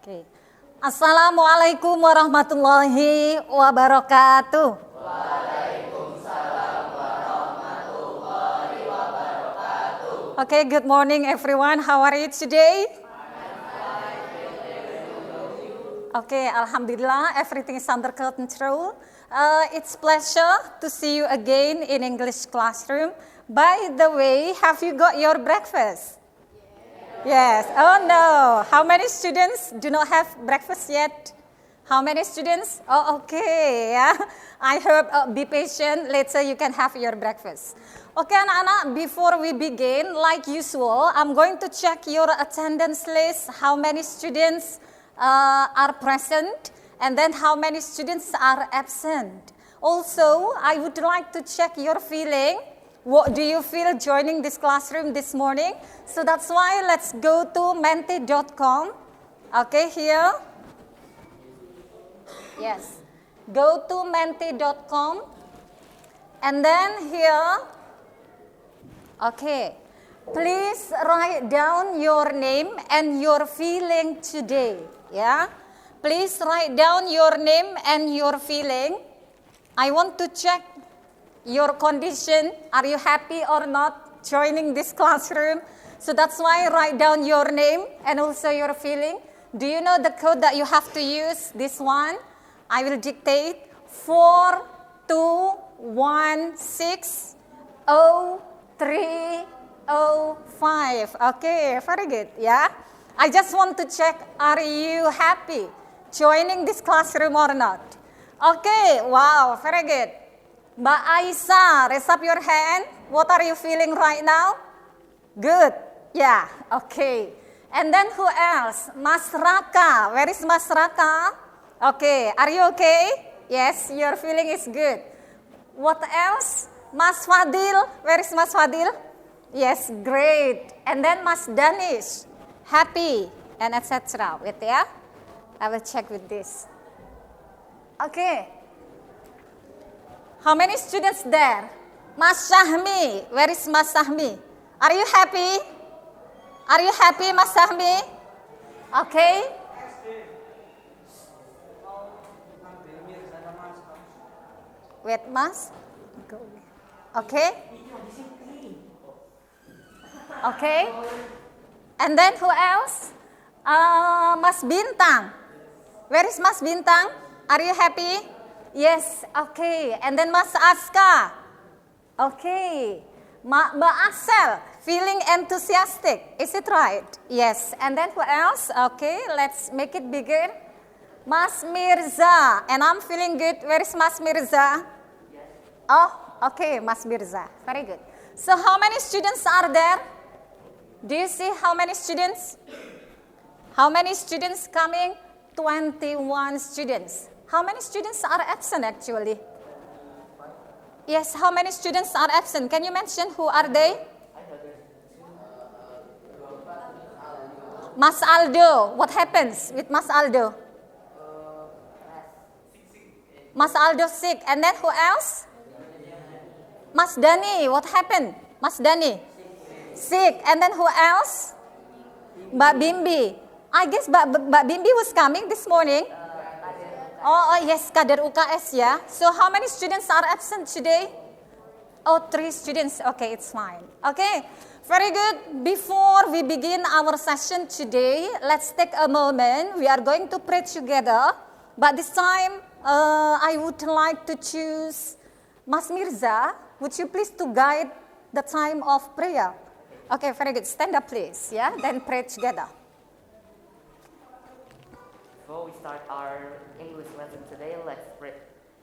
Oke. Assalamualaikum warahmatullahi wabarakatuh. Waalaikumsalam warahmatullahi wabarakatuh. Okay, good morning everyone. How are you today? Okay, Alhamdulillah, everything is under control. It's pleasure to see you again in English classroom. By the way, have you got your breakfast? Yes. Oh no. How many students do not have breakfast yet? How many students? Oh, okay. Yeah. I hope be patient. Later you can have your breakfast. Okay, anak-anak. Before we begin, like usual, I'm going to check your attendance list. How many students are present, and then how many students are absent. Also, I would like to check your feeling. What do you feel joining this classroom this morning? So that's why let's go to menti.com. Okay, here. Yes. Go to menti.com. And then here. Okay. Please write down your name and your feeling today. Yeah. Please write down your name and your feeling. I want to check your condition. Are you happy or not joining this classroom? So that's why write down your name and also your feeling. Do you know the code that you have to use? This one. I will dictate 42160305. Okay, very good. Yeah. I just want to check, are you happy joining this classroom or not? Okay, wow, very good. Mbak Aisyah, raise up your hand. What are you feeling right now? Good. Yeah, okay. And then who else? Mas Raka. Where is Mas Raka? Okay, are you okay? Yes, your feeling is good. What else? Mas Fadil. Where is Mas Fadil? Yes, great. And then Mas Danish. Happy and etc. Wait, yeah. I will check with this. Okay. How many students there? Mas Syahmi. Where is Mas Syahmi? Are you happy? Are you happy, Mas Syahmi? Okay. Wait, Mas. Okay. Okay. And then who else? Mas Bintang. Where is Mas Bintang? Are you happy? Yes, okay. And then Mas Aska. Okay. Mbak Asel, feeling enthusiastic. Is it right? Yes. And then who else? Okay, let's make it bigger. Mas Mirza. And I'm feeling good. Where is Mas Mirza? Oh, okay, Mas Mirza. Very good. So how many students are there? Do you see how many students? How many students coming? 21 students. How many students are absent actually? Yes, how many students are absent? Can you mention who are they? Mas Aldo. What happens with Mas Aldo? Mas Aldo sick. And then who else? Mas Dani. What happened? Mas Dani? Sick. And then who else? Mbak Bimbi. I guess Mbak Bimbi was coming this morning. Oh, yes, Kader UKS, yeah. So how many students are absent today? Oh, 3 students. Okay, it's fine. Okay, very good. Before we begin our session today, let's take a moment. We are going to pray together. But this time, I would like to choose Mas Mirza. Would you please to guide the time of prayer? Okay, very good. Stand up, please. Yeah, then pray together. Before we start our English lesson today, let's pray.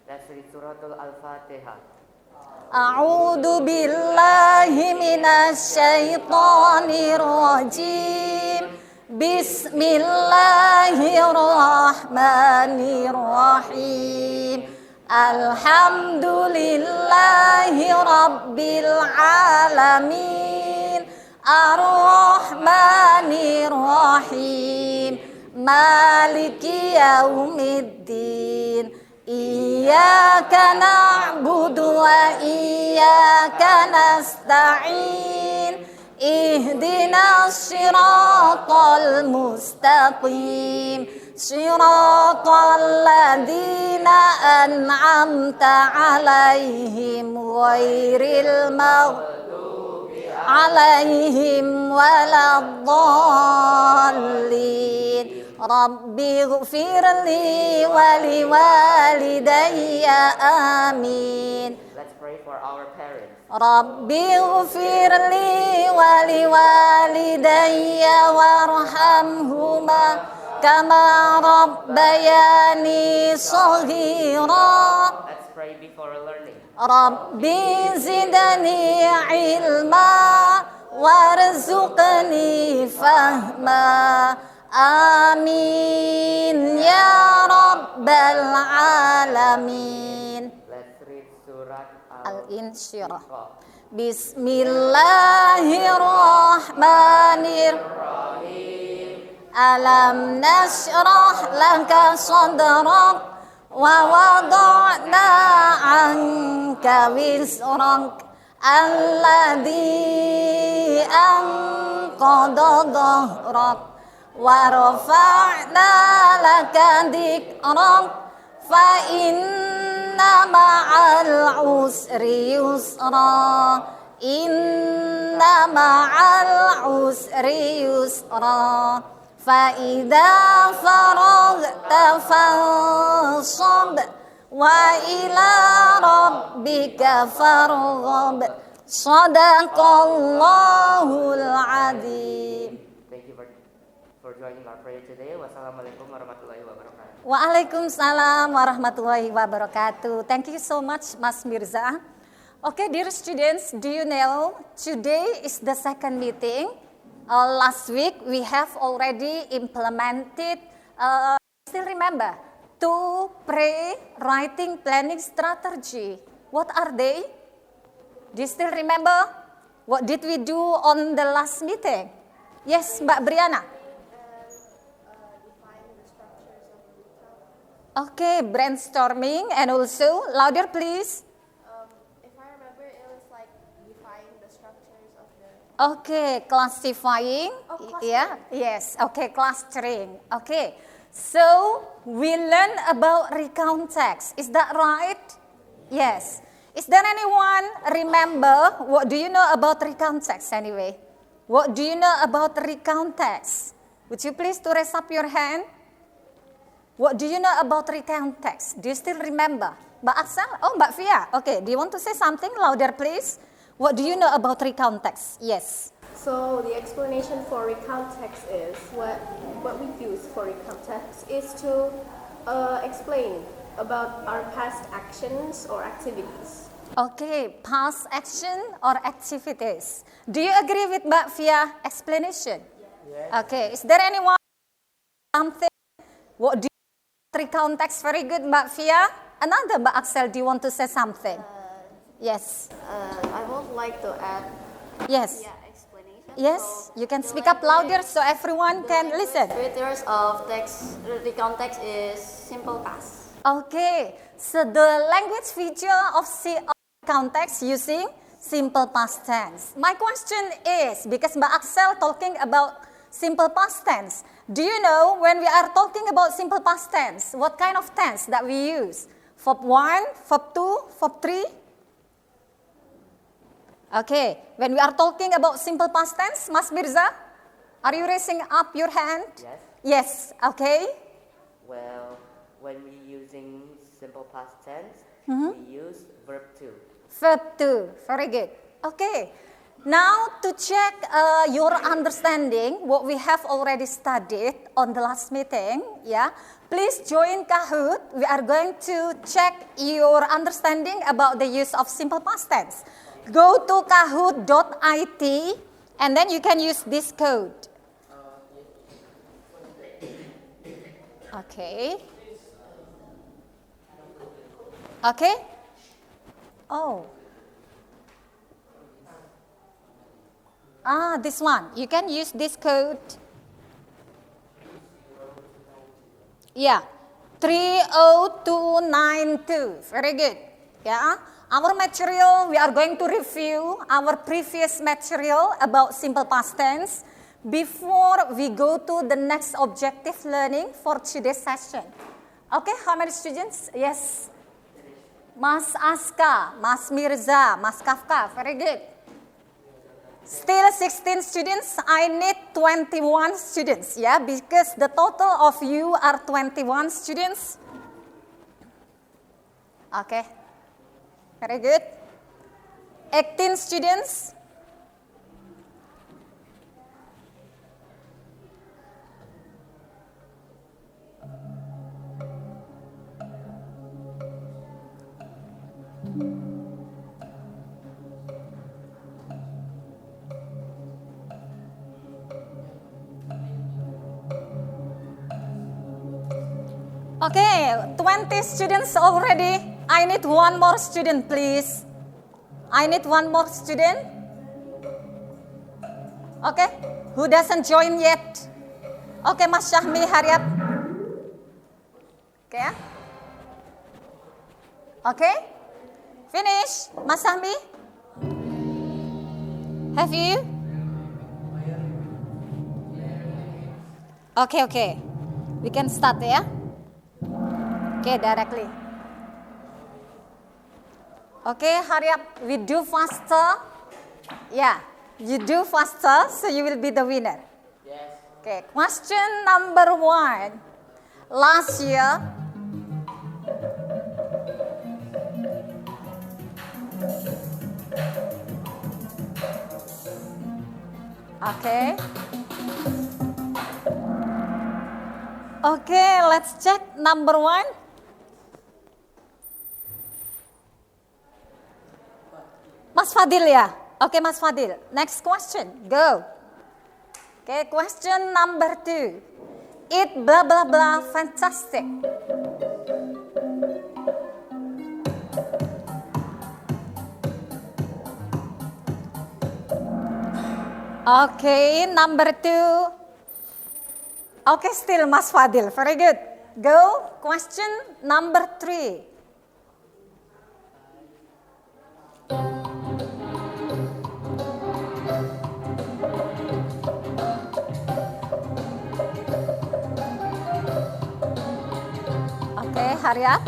Let's read Suratul Al-Fatihah. A'udzu billahi minasyaitonir rajim. Bismillahirrahmanirrahim. Alhamdulillahi rabbil alamin. Ar-Rahmanir Rahim. Maliki yaumiddin. Iyyaka na'budu wa iyyaka nasta'in. اهدنا الصراط المستقيم صراط الذين أنعمت عليهم غير المغضوب عليهم ولا الضالين رب اغفر لي ولوالدي آمين. Let's pray for our parents. رب اغفر لي ولوالدي وارحمهما كما ربياني صغيرا. Let's pray before learning. رب زدني علما وارزقني فهما آمين يا رب العالمين. Let's read Surat Al-Insyirah. Al-Insyirah. Bismillahirrahmanirrahim. Alam nashrah laka sadrak wa wada'na anka wizrak alladhi anqadha dhahrak wa rafa'na laka dhikrak fa inna ma'al usri yusra inna ma'al usri yusra fa idza faragta fansab wa ila rabbika farghab sadaqallahul azim. Thank you for joining our prayer today. Wassalamualaikum warahmatullahi wabarakatuh. Waalaikumsalam warahmatullahi wabarakatuh. Thank you so much, Mas Mirza. Okay, dear students, do you know today is the second meeting? Last week we have already implemented, still remember, 2 pre-writing planning strategy. What are they? Do you still remember? What did we do on the last meeting? Yes, Mbak Briana. Okay, brainstorming and also, louder please. If I remember, it was like define the structures of the... Okay, classifying. Oh, clustering. Yeah, yes. Okay, clustering. Okay, so we learn about recount text. Is that right? Yes. Is there anyone remember what do you know about recount text anyway? What do you know about recount text? Would you please to raise up your hand? What do you know about recount text? Do you still remember? Mbak Aksel? Oh, Mbak Fia. Okay, do you want to say something louder please? What do you know about recount text? Yes. So the explanation for recount text is what we use for recount text is to explain about our past actions or activities. Okay, past action or activities. Do you agree with Mbak Fia explanation? Yes. Okay, is there anyone something? What do you recount text? Very good, Mbak Fia. Another Mbak Axel, do you want to say something? Yes. I would like to add Yes. explanation. Yes, you can speak up louder so everyone can listen. Features of text recount text is simple past. Okay, so the language feature of recount text using simple past tense. My question is, because Mbak Axel talking about simple past tense, do you know when we are talking about simple past tense, what kind of tense that we use? Verb 1, verb 2, verb 3? Okay, when we are talking about simple past tense, Mas Mirza, are you raising up your hand? Yes. Yes, okay. Well, when we using simple past tense, we use verb 2. Verb 2, very good. Okay, now to check your understanding, what we have already studied on the last meeting, yeah, please join Kahoot. We are going to check your understanding about the use of simple past tense. Go to kahoot.it and then you can use this code. Okay. Okay. Oh. This one. You can use this code. Yeah. 30292. Very good. Yeah. Our material, we are going to review our previous material about simple past tense before we go to the next objective learning for today's session. Okay, how many students? Yes. Mas Aska, Mas Mirza, Mas Kafka, very good. Still 16 students, I need 21 students, yeah, because the total of you are 21 students. Okay, very good. 18 students. Okay, 20 students already. I need one more student, please. I need one more student. Okay, who doesn't join yet? Okay, Mas Syahmi, hurry up. Okay, okay, finish, Mas Syahmi. Have you? Okay, we can start ya. Okay, directly. Okay, hurry up. We do faster. Yeah, you do faster, so you will be the winner. Yes. Okay, question number 1. Last year, okay. Okay, let's check number 1. Mas Fadil ya? Okay, Mas Fadil. Next question, go. Okay, question number 2. It blah blah blah fantastic. Okay, number 2. Okay, still Mas Fadil, very good. Go, question number 3. Okay, hurry up.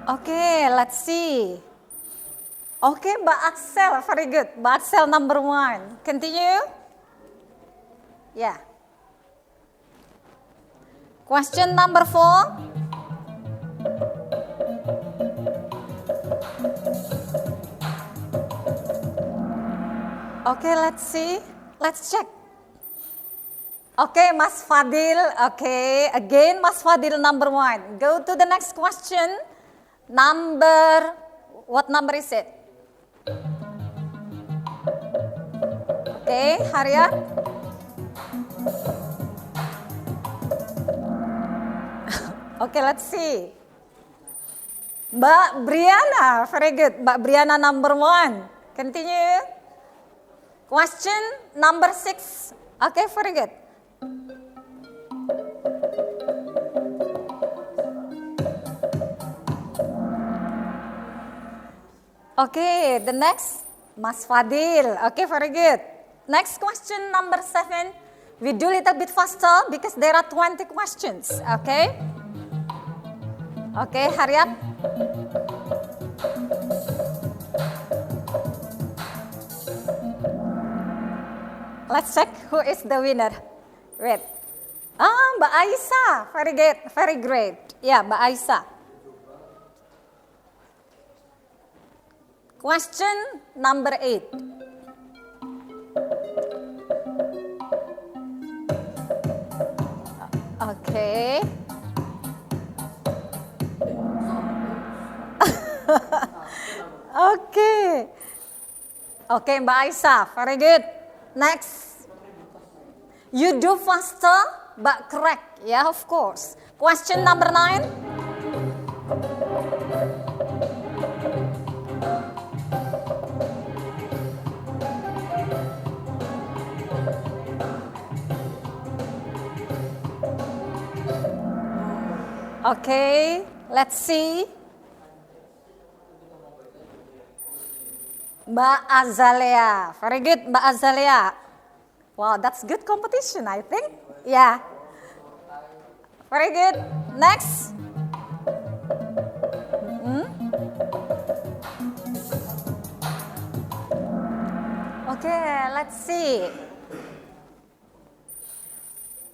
Okay, let's see. Okay, Mbak Axel, very good. Mbak Axel number 1. Continue. Yeah. Question number 4. Okay, let's see. Let's check. Okay, Mas Fadil. Okay, again Mas Fadil number 1. Go to the next question. What number is it? Okay, hurry up. Okay, let's see. Mbak Briana, very good. Mbak Briana number 1. Continue. Question number 6. Okay, very good. Okay, the next, Mas Fadil. Okay, very good. Next question, number 7. We do a little bit faster because there are 20 questions. Okay? Okay, hurry up. Let's check who is the winner. Wait. Mbak Aisyah. Very good, very great. Yeah, Mbak Aisyah. Question number 8. Okay. Okay. Okay, Mbak Aisyah, very good. Next. You do faster, but correct. Yeah, of course. Question number 9. Okay, let's see. Mbak Azalea. Very good, Mbak Azalea. Wow, that's good competition, I think. Yeah. Very good. Next. Okay, let's see.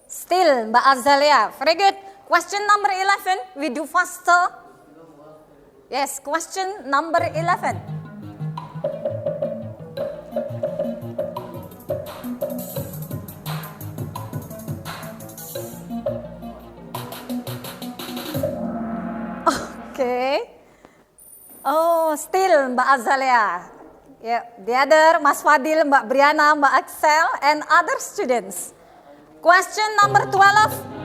Still, Mbak Azalea. Very good. Question number 11. We do faster. Yes, question number 11. Okay. Oh, still Mbak Azalea. Yeah, the other, Mas Fadil, Mbak Briana, Mbak Axel, and other students. Question number 12.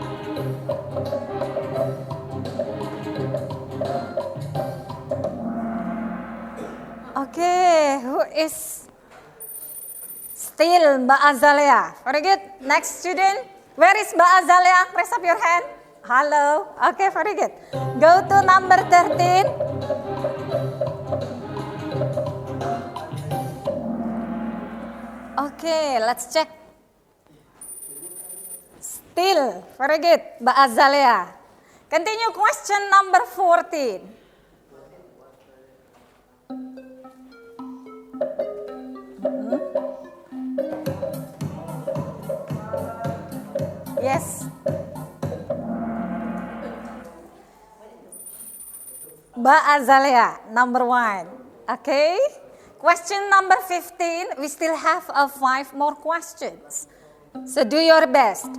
Okay, who is still Mbak Azalea? Very good. Next student. Where is Mbak Azalea? Raise up your hand. Hello. Okay, very good. Go to number 13. Okay, let's check. Still, very good, Mbak Azalea. Continue question number 14. Yes. Mbak Azalea, number 1. Okay. Question number 15, we still have 5 more questions. So do your best.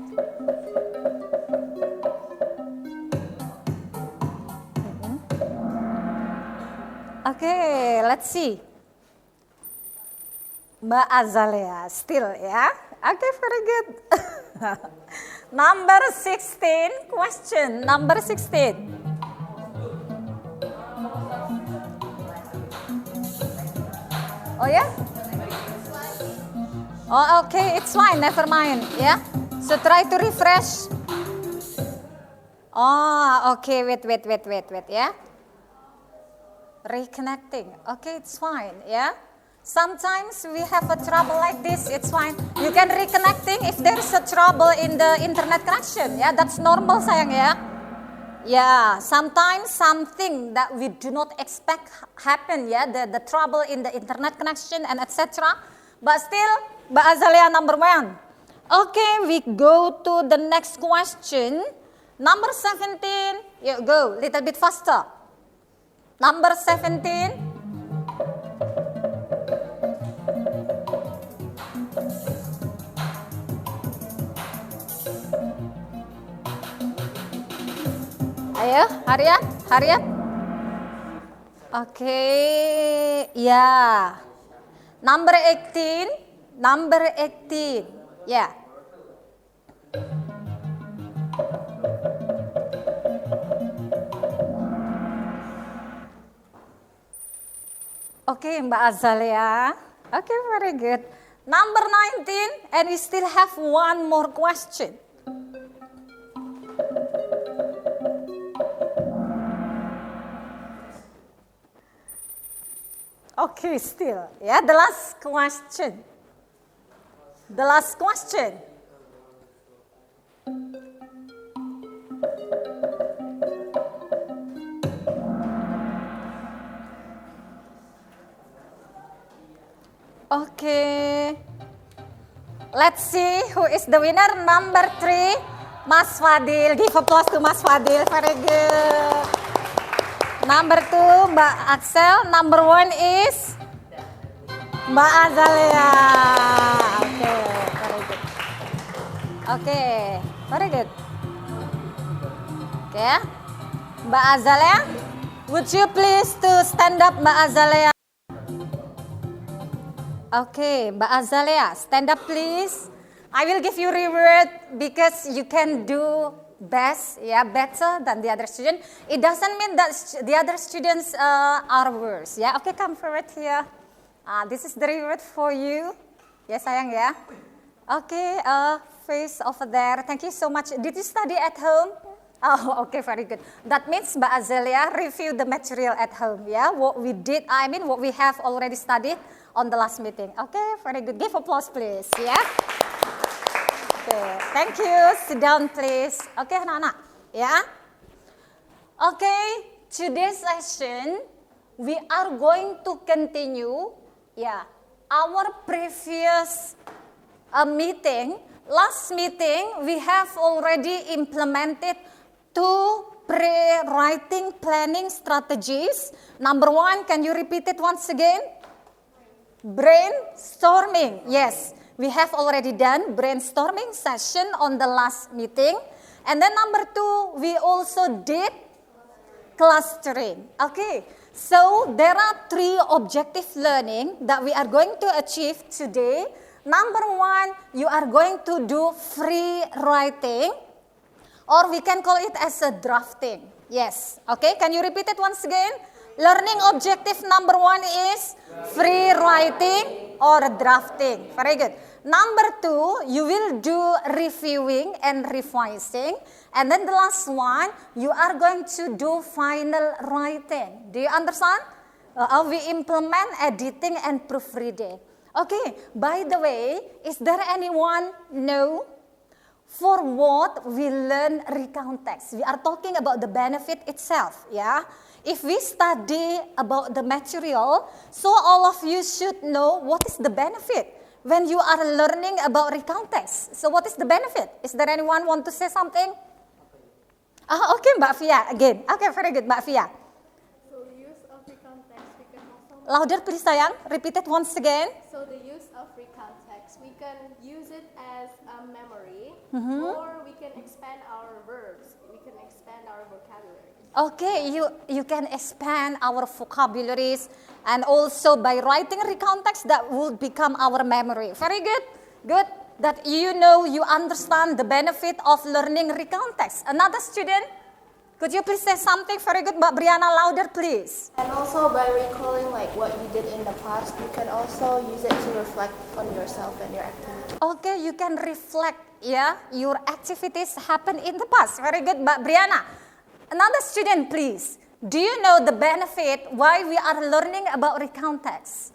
Okay, let's see. Mbak Azalea, still ya. Okay, very good. Number 16, question number 16. Oh ya? Oh okay, it's fine, never mind ya. So try to refresh. Oh okay, wait ya. Reconnecting. Okay, it's fine ya. Sometimes we have a trouble like this, it's fine. You can reconnecting if there is a trouble in the internet connection ya. That's normal sayang ya. Yeah, sometimes something that we do not expect happen, yeah, the trouble in the internet connection and etc. But still, Mbak Azalea number 1. Okay, we go to the next question. Number 17, you go, little bit faster. Number 17. Ayo, hurry up. Okay, yeah. Number 18, yeah. Okay, Mbak Azalea. Okay, very good. Number 19, and we still have 1 more question. Okay, still, yeah, the last question. Okay, let's see who is the winner. Number 3, Mas Fadil. Give applause to Mas Fadil, very good. Number 2, Mbak Axel. Number 1 is Mbak Azalea. Okay, very good. Okay, Mbak Azalea, would you please to stand up, Mbak Azalea? Okay, Mbak Azalea, stand up please. I will give you reward because you can do best, yeah, better than the other student. It doesn't mean that the other students are worse, yeah. Okay, come forward here. This is the reward for you. Ya sayang ya. Okay, face over there. Thank you so much. Did you study at home? Oh, okay, very good. That means Mbak Azelia review the material at home, yeah? What we did, what we have already studied on the last meeting. Okay, very good. Give applause, please, yeah? Okay, thank you. Sit down, please. Okay, anak-anak, yeah? Okay, today's session, we are going to continue, yeah, our previous meeting. Last meeting, we have already implemented 2 pre-writing planning strategies. Number 1, can you repeat it once again? Brainstorming. Yes, we have already done brainstorming session on the last meeting. And then number 2, we also did clustering. Okay, so there are 3 objective learning that we are going to achieve today. Number 1, you are going to do free writing, or we can call it as a drafting. Yes, okay, can you repeat it once again? Learning objective number 1 is free writing or drafting. Very good. Number 2, you will do reviewing and revising. And then the last one, you are going to do final writing. Do you understand? We implement editing and proofreading. Okay, by the way, is there anyone know for what we learn recount text? We are talking about the benefit itself, yeah? If we study about the material, so all of you should know what is the benefit when you are learning about recount text. So what is the benefit? Is there anyone want to say something? Okay, Mbak Fia, again. Okay, very good, Mbak Fia. So the use of recount text, we can also... Louder please, sayang. Repeat it once again. So the use of recount text, we can use it as a memory, or we can expand our verbs, we can expand our vocabulary. Okay, you can expand our vocabularies, and also by writing recount text that will become our memory. Very good, good. That you know, you understand the benefit of learning recount text. Another student, could you please say something? Very good, Mbak Brianna, louder please. And also by recalling like what you did in the past, you can also use it to reflect on yourself and your activity. Okay, you can reflect, yeah, your activities happen in the past. Very good, Mbak Brianna. Another student, please. Do you know the benefit why we are learning about recount text?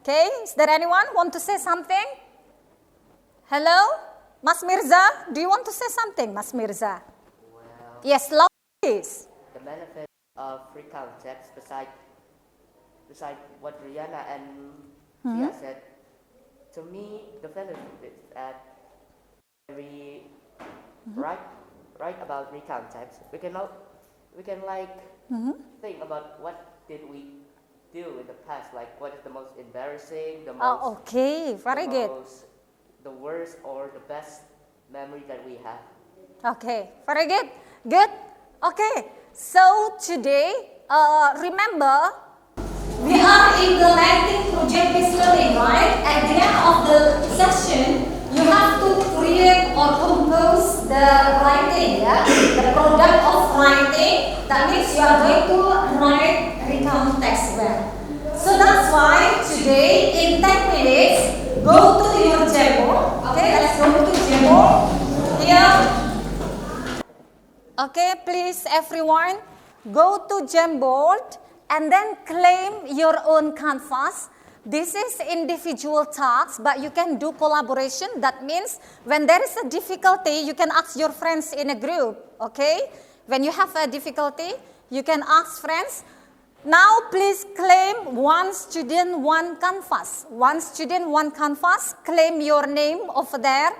Okay, is there anyone want to say something? Hello? Mas Mirza, do you want to say something, Mas Mirza? Well, Yes, loud please. the benefit of recount text, beside what Rihanna and Tia said, to me, the benefit is that we write about recount text. We can like think about what did we do in the past, like what is the most embarrassing, the most Oh, okay, very good. the worst or the best memory that we have. Okay, very good. Good. Okay, so today, remember, we are implementing project-based learning, right? At the end of the session, you have to create or compose the writing, yeah? The product of writing. That means you are going to write recount text well. So that's why today, in 10 minutes, go to your Jamboard. Okay, let's go to Jamboard. Here. Okay, please everyone, go to Jamboard and then claim your own canvas. This is individual tasks, but you can do collaboration. That means when there is a difficulty, you can ask your friends in a group, okay? When you have a difficulty, you can ask friends. Now please claim one student, one canvas. One student, one canvas. Claim your name over there.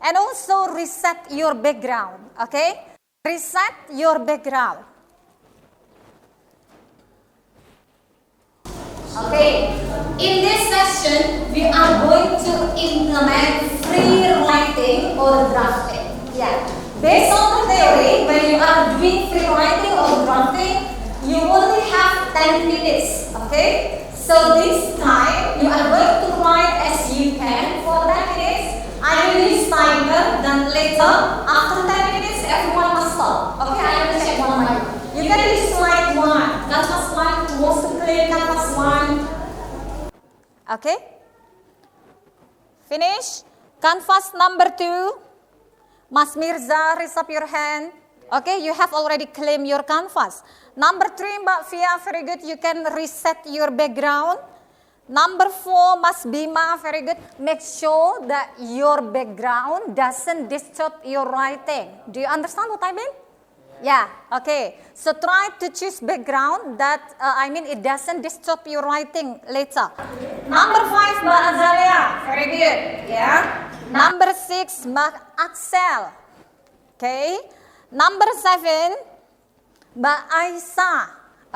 And also reset your background, okay? Reset your background. Okay, in this session, we are going to implement free writing or drafting. Yeah. Based on the theory, when you are doing free writing or drafting, you only have 10 minutes, okay? So this time, you are going to write as you can for 10 minutes. I will use timer, then later, after 10 minutes, everyone must stop. Okay, I will check one by one. You can use slide 1, canvas 1, who wants to play canvas 1. Okay? Finish? Canvas number 2. Mas Mirza, raise up your hand. Okay, you have already claimed your canvas. Number 3, Mbak Fia, very good. You can reset your background. Number 4, Mas Bima, very good. Make sure that your background doesn't disturb your writing. Do you understand what I mean? Yeah, okay. So try to choose background that, it doesn't disturb your writing later. Number 5, Mbak Azalia, very good. Yeah. Number 6, Mbak Axel. Okay. Number 7, Mbak Aisyah.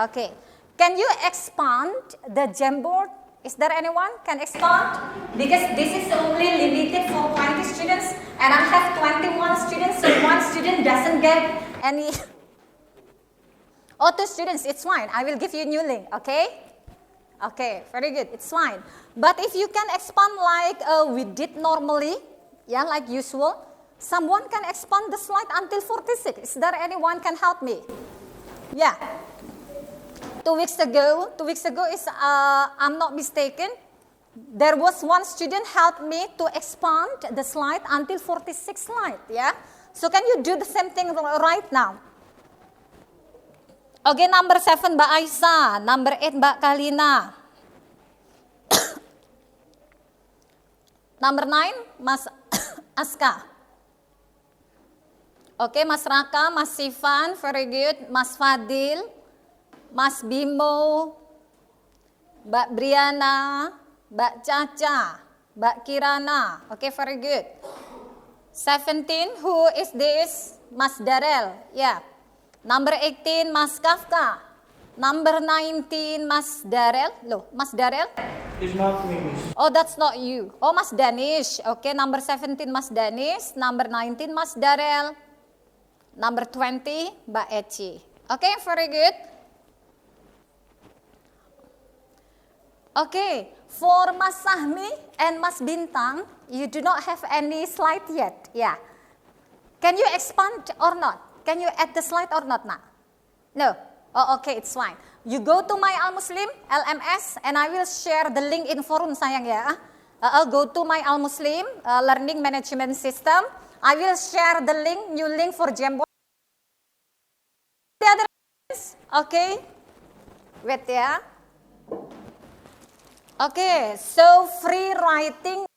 Okay. Can you expand the Jamboard? Is there anyone can expand? Because this is only limited for 20 students and I have 21 students, so one student doesn't get any. Oh, 2 students, it's fine. I will give you a new link, okay? Okay, very good, it's fine. But if you can expand like we did normally, yeah, like usual, someone can expand the slide until 46. Is there anyone can help me? Yeah. 2 weeks ago is, I'm not mistaken, there was one student helped me to expand the slide until 46 slide, yeah? So can you do the same thing right now? Okay, number 7, Mbak Aisyah. Number 8, Mbak Kalina. Number 9, Mas Aska. Okay, Mas Raka, Mas Sivan, very good. Mas Fadil, Mas Bimo, Mbak Briana, Mbak Caca, Mbak Kirana. Okay, very good. 17, who is this? Mas Darel, yeah. Number 18, Mas Kafka. Number 19, Mas Darel. Loh, Mas Darel? It's not me, miss. Oh, that's not you. Oh, Mas Danish. Okay, number 17, Mas Danish. Number 19, Mas Darel. Number 20, Mbak Eci. Okay, very good. Okay, for Mas Sahmi and Mas Bintang, you do not have any slide yet. Yeah. Can you expand or not? Can you add the slide or not, Nak? No. Oh, okay, it's fine. You go to my Al Muslim, LMS, and I will share the link in forum, sayang ya. I'll go to my Al Muslim Learning Management System. I will share the link, new link for Jamboard. The other ones, okay. Wait ya. Okay, so free writing.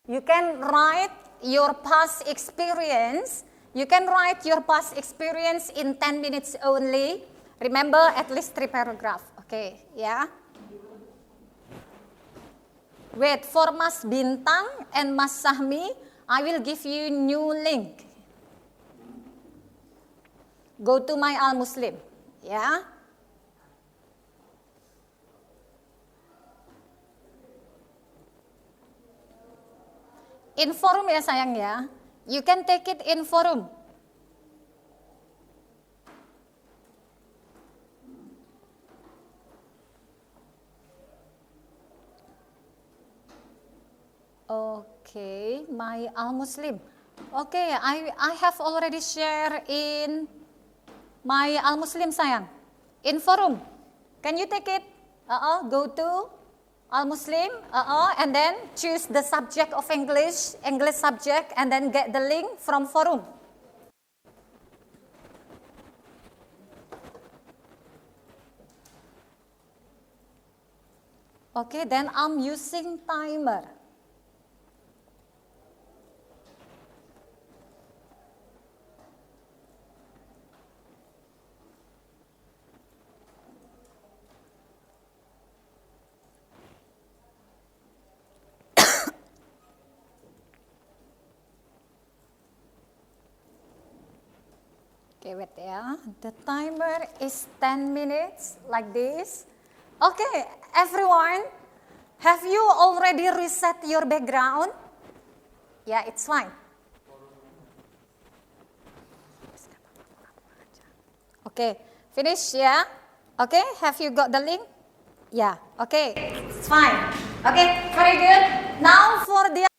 You can write your past experience. You can write your past experience in 10 minutes only. Remember, at least 3 paragraphs. Okay, yeah. Wait, for Mas Bintang and Mas Sahmi, I will give you new link. Go to my Al Muslim, yeah. In forum ya sayang ya. You can take it in forum. Okay, my Al Muslim. Okay, I have already shared in my Al Muslim sayang. In forum. Can you take it? Go to Al Muslim, and then choose the subject of English subject, and then get the link from forum. Okay, then I'm using timer. Okay, wait ya. The timer is 10 minutes, like this. Okay, everyone, have you already reset your background? Yeah, it's fine. Okay, finish ya. Okay, have you got the link? Yeah, okay, it's fine. Okay, very good. Now for the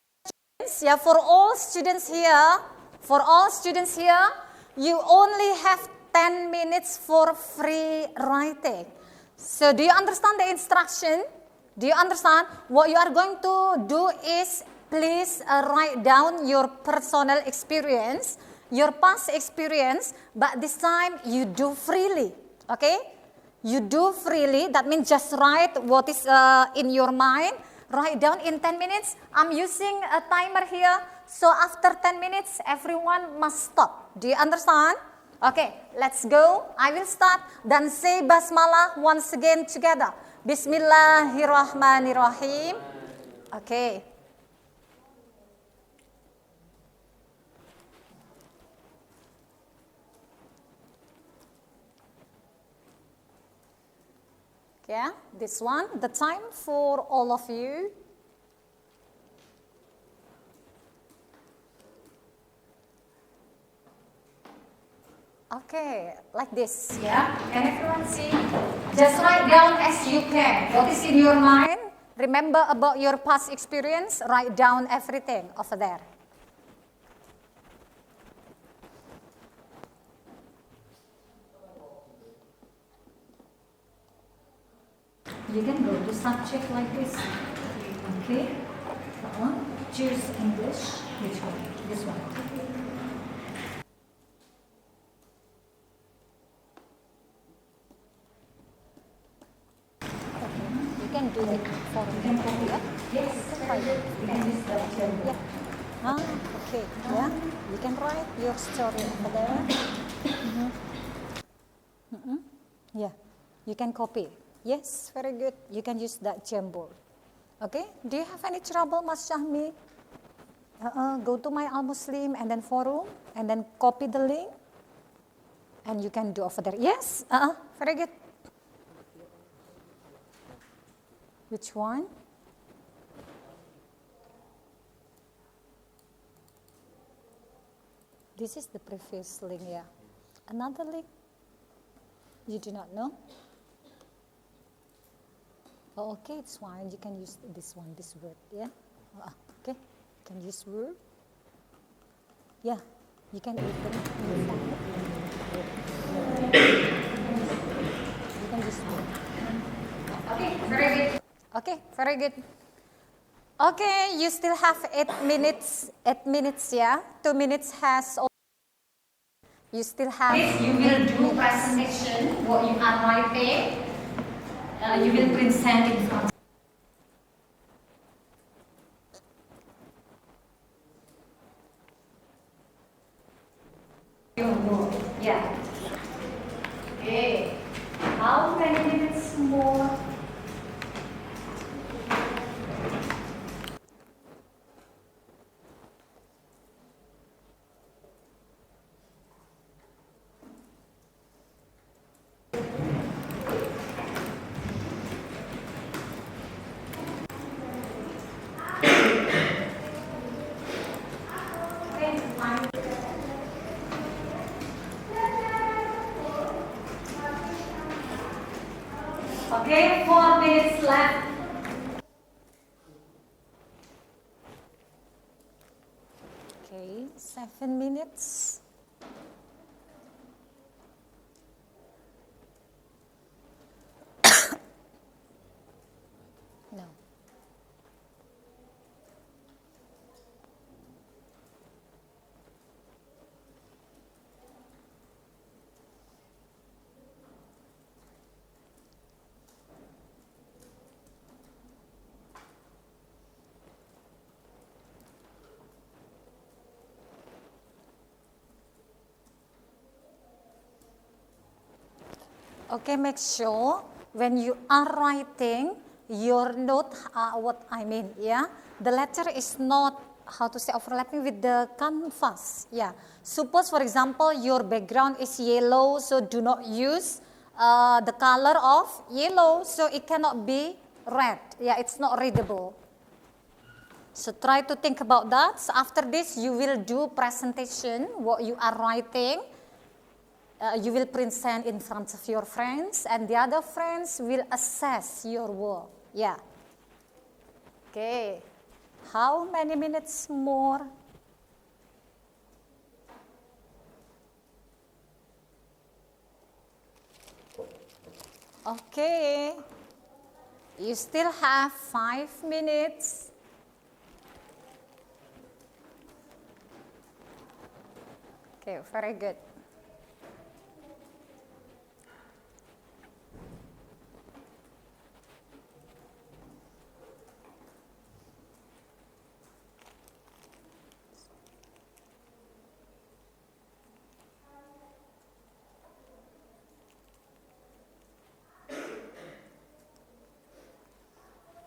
students, yeah, for all students here, you only have 10 minutes for free writing. So do you understand the instruction? Do you understand? What you are going to do is please write down your personal experience. your past experience, but this time you do freely, okay? You do freely, that means just write what is in your mind, write down in 10 minutes. I'm using a timer here, so after 10 minutes, everyone must stop. Do you understand? Okay, let's go. I will start, then say Basmalah once again together. Bismillahirrahmanirrahim. Okay. Yeah, this one, the time for all of you. Okay, like this, yeah. Can everyone see? Just write down as you can. What is in your mind? Remember about your past experience, write down everything over there. You can go to subject like this. Okay. That one. Choose English. Which one? This one. Okay. You can do it for me. Yeah? Yes. You can use that. Yeah. Ah, okay. Yeah. You can write your story over there. Yeah. You can copy. Yes, very good. You can use that Jamboard. Okay, do you have any trouble, Mas Syahmi? Go to my Al Muslim and then forum and then copy the link and you can do over there. Yes, very good. Which one? This is the previous link, yeah. Another link? You do not know? Oh, okay, it's fine. You can use this one, this word, yeah? Okay, you can use word. Yeah, you can open your phone. You can use word. Okay, very good. Okay, very good. Okay, you still have 8 minutes. 8 minutes, yeah? 2 minutes has. You still have. You will do presentation. What you are writing. You will present in front. Yeah. Okay. How many minutes more? Okay, 4 minutes left. Okay, 7 minutes. No. Okay, make sure when you are writing your note, what I mean, yeah, the letter is not, how to say, overlapping with the canvas, yeah. Suppose, for example, your background is yellow, so do not use the color of yellow, so it cannot be red, yeah, it's not readable. So try to think about that. So after this, you will do presentation, what you are writing. You will present in front of your friends, and the other friends will assess your work. Yeah. Okay. How many minutes more? Okay. You still have 5 minutes. Okay, very good.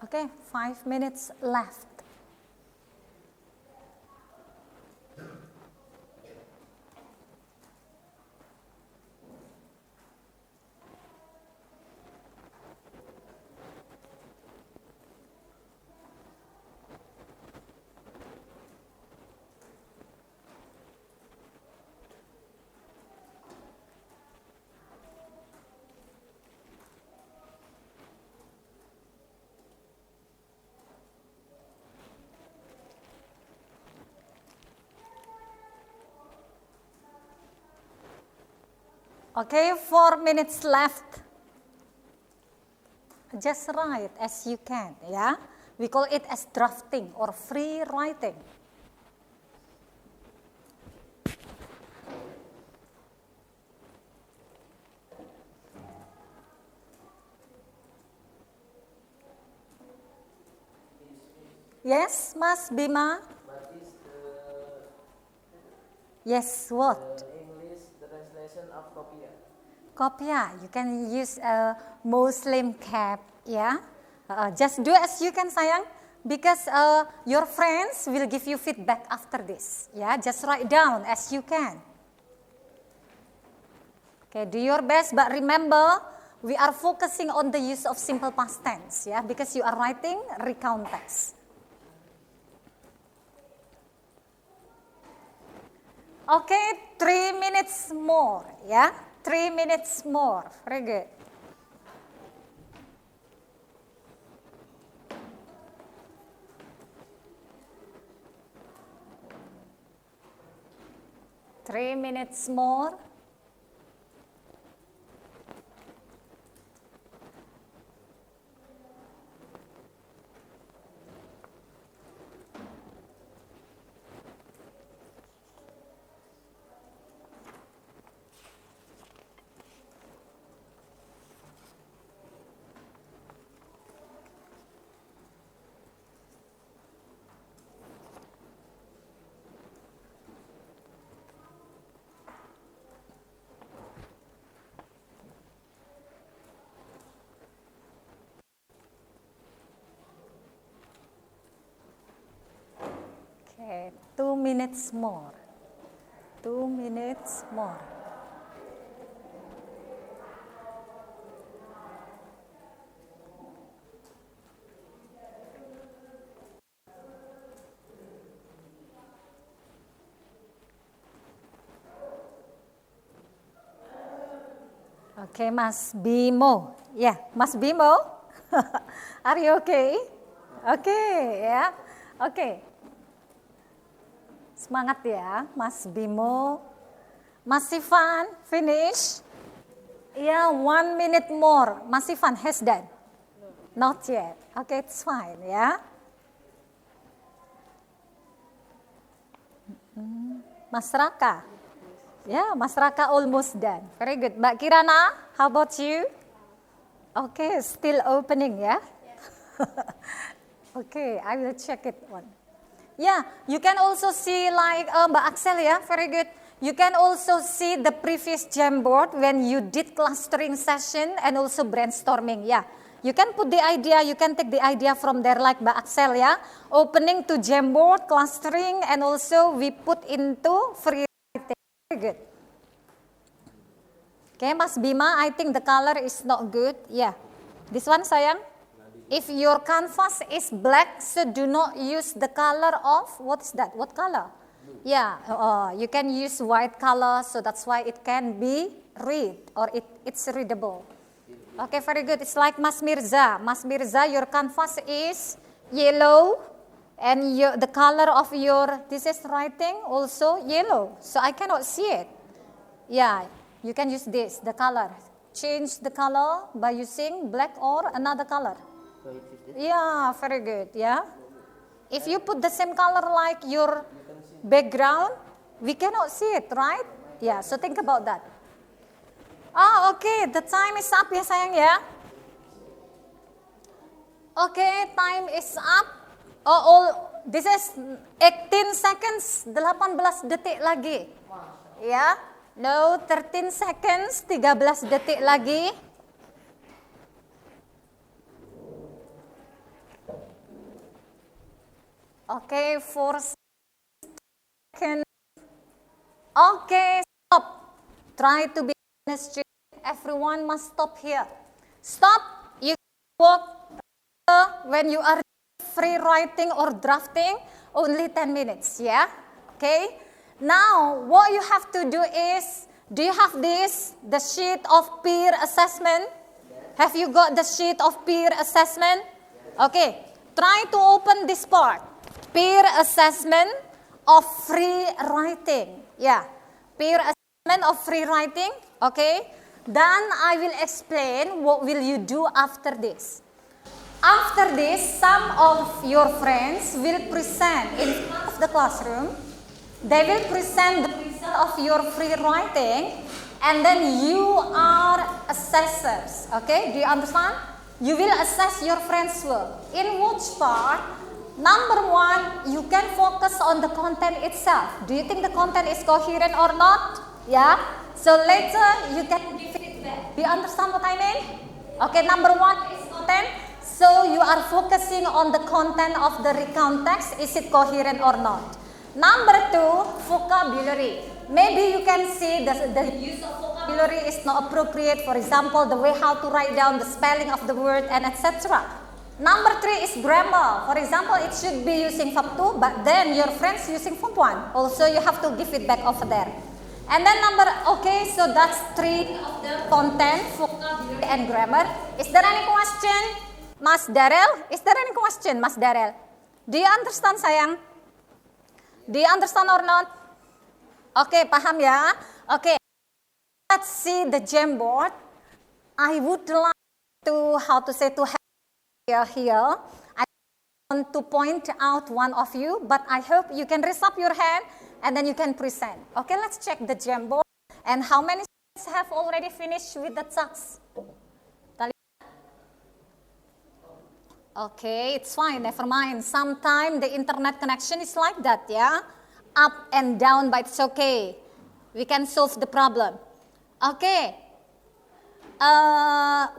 Okay, 5 minutes left. Okay, 4 minutes left. Just write as you can, yeah. We call it as drafting or free writing. Yes, Mas Bima? What is the Yes, what? English translation of kopia? Kopia, you can use a Muslim cap, yeah. Just do as you can, sayang, because your friends will give you feedback after this. Yeah, just write down as you can. Okay, do your best, but remember, we are focusing on the use of simple past tense, yeah, because you are writing recount text. Okay, 3 minutes more, yeah. 3 minutes more, very good. Three minutes more. Okay, 2 minutes more. 2 minutes more. Okay, Mas Bimo. Yeah, Mas Bimo. Are you okay? Okay, yeah. Okay. Semangat ya, Mas Bimo. Mas Ivan, finish? Yeah, 1 minute more. Mas Ivan has done? Not yet. Okay, it's fine, yeah. Mas Raka. Yeah, Mas Raka almost done. Very good. Mbak Kirana, how about you? Okay, still opening, yeah? Okay, I will check it one. Yeah, you can also see like Mbak Axel, yeah, very good. You can also see the previous Jamboard when you did clustering session and also brainstorming, yeah. You can put the idea, you can take the idea from there like Mbak Axel, yeah. Opening to Jamboard, clustering, and also we put into free writing. Very good. Okay, Mas Bima, I think the color is not good. Yeah, this one, sayang. If your canvas is black, so do not use the color of, what is that? What color? Blue. Yeah, you can use white color, so that's why it can be read or it's readable. Okay, very good. It's like Mas Mirza. Mas Mirza, your canvas is yellow, and the color of your thesis writing also yellow, so I cannot see it. Yeah, you can use this, the color. Change the color by using black or another color. Yeah, very good, yeah. If you put the same color like your background, We cannot see it, right? Yeah, so think about that. Oh, okay, the time is up ya sayang ya. Okay, time is up. This is 18 seconds, 18 detik lagi. Ya, no, 13 seconds, 13 detik lagi. Okay, 4 seconds. Okay, stop. Try to be honest. Everyone must stop here. Stop. You walk when you are free writing or drafting, only 10 minutes, yeah? Okay? Now, what you have to do is, do you have this, the sheet of peer assessment? Have you got the sheet of peer assessment? Okay, try to open this part. Peer assessment of free writing. Yeah, peer assessment of free writing. Okay, then I will explain what will you do after this. After this, some of your friends will present in front of the classroom. They will present the result of your free writing, and then you are assessors. Okay, do you understand? You will assess your friends' work. In which part? Number one, you can focus on the content itself. Do you think the content is coherent or not? Yeah. So later you can give feedback. Do you understand what I mean? Okay, number one is content. So you are focusing on the content of the recount text. Is it coherent or not? Number two, vocabulary. Maybe you can see the use of vocabulary is not appropriate. For example, the way how to write down the spelling of the word and etc. Number three is grammar. For example, it should be using verb to, but then your friends using verb one. Also, you have to give feedback over there. And then okay, so that's three of the content, vocabulary and grammar. Is there any question, Mas Darel? Is there any question, Mas Darel? Do you understand, sayang? Do you understand or not? Okay, paham ya? Okay, let's see the Jamboard. I would like to, to have here. I want to point out one of you, but I hope you can raise up your hand and then you can present. Okay, let's check the Jamboard. And how many students have already finished with the tasks? Okay, it's fine, never mind. Sometimes the internet connection is like that, yeah? Up and down, but it's okay. We can solve the problem. Okay.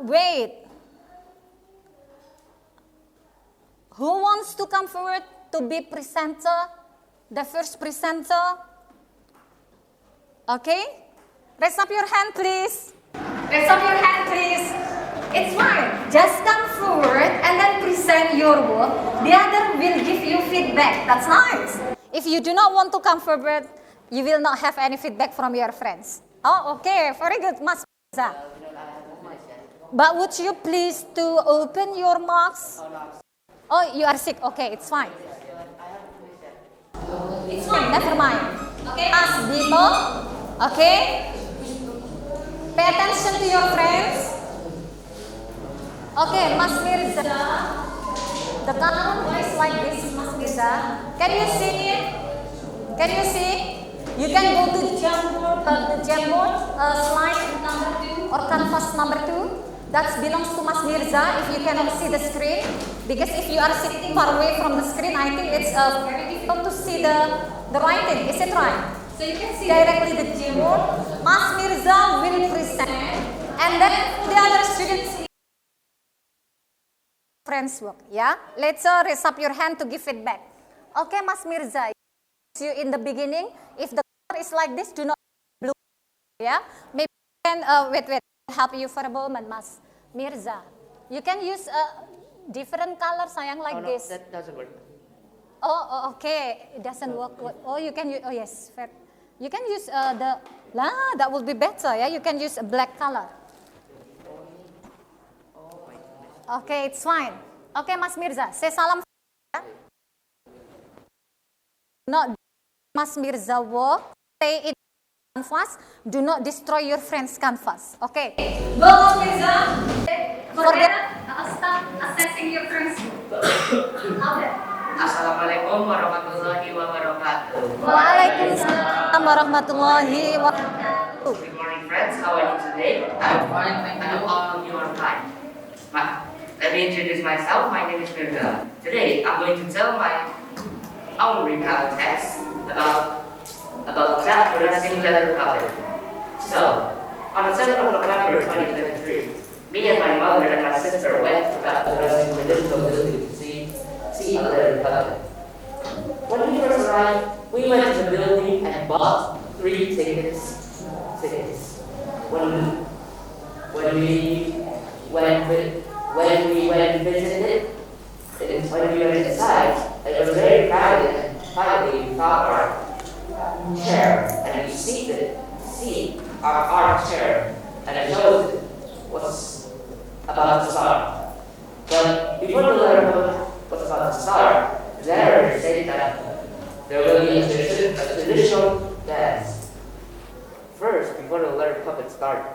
Wait. Who wants to come forward to be presenter? The first presenter? Okay? Raise up your hand, please. Raise up your hand, please. It's fine. Just come forward and then present your work. The other will give you feedback. That's nice. If you do not want to come forward, you will not have any feedback from your friends. Oh, okay. Very good, Mas. But would you please to open your marks? Oh, you are sick. Okay, it's fine. It's fine. Never mind. Okay. Ask Dito. Okay. Pay attention to your friends. Okay, Mas Mirza. The column is like this, Mas Mirza. Can you see it? Can you see? You can go to the Jamboard slide number 2 or canvas number 2. That belongs to Mas Mirza if you cannot see the screen. Because if you are sitting far away from the screen, I think it's very difficult to see the writing. Is it right? So you can see directly the Jamboard. Mas Mirza will present. And then the other students friends work. Yeah? Let's raise up your hand to give feedback. Okay, Mas Mirza. You in the beginning. If the color is like this, do not blue. Yeah? Maybe you can, wait. Help you for a moment, Mas Mirza. You can use different colors, sayang, like no, this. That doesn't work. Oh, okay. It doesn't work. Oh, you can use, oh yes, fair. You can use that will be better, yeah? You can use a black color. Okay, it's fine. Okay, Mas Mirza, say salam. Not Mas Mirza work, stay in canvas, do not destroy your friend's canvas. Okay. Go, Mas Mirza. Forget start assessing your friends. Okay. Assalamualaikum warahmatullahi wabarakatuh. Waalaikumsalam warahmatullahi wabarakatuh. Good morning, friends. How are you today? I'm fine, thank I you. hope all of you are fine. Let me introduce myself. My name is Mirza. Today, I'm going to tell my own recount text about that singular topic. So, on the 7th of November 2023, me and my mother and my sister went to the municipal building to see a letter puppet. When we first arrived, we went to the building and bought 3 tickets. When we went inside, it was very crowded, and finally we found our chair, and we seated our chair, and it showed was about to start. But before the letter was about to start, the letter said that there will be a traditional dance. First, before the letter puppet started,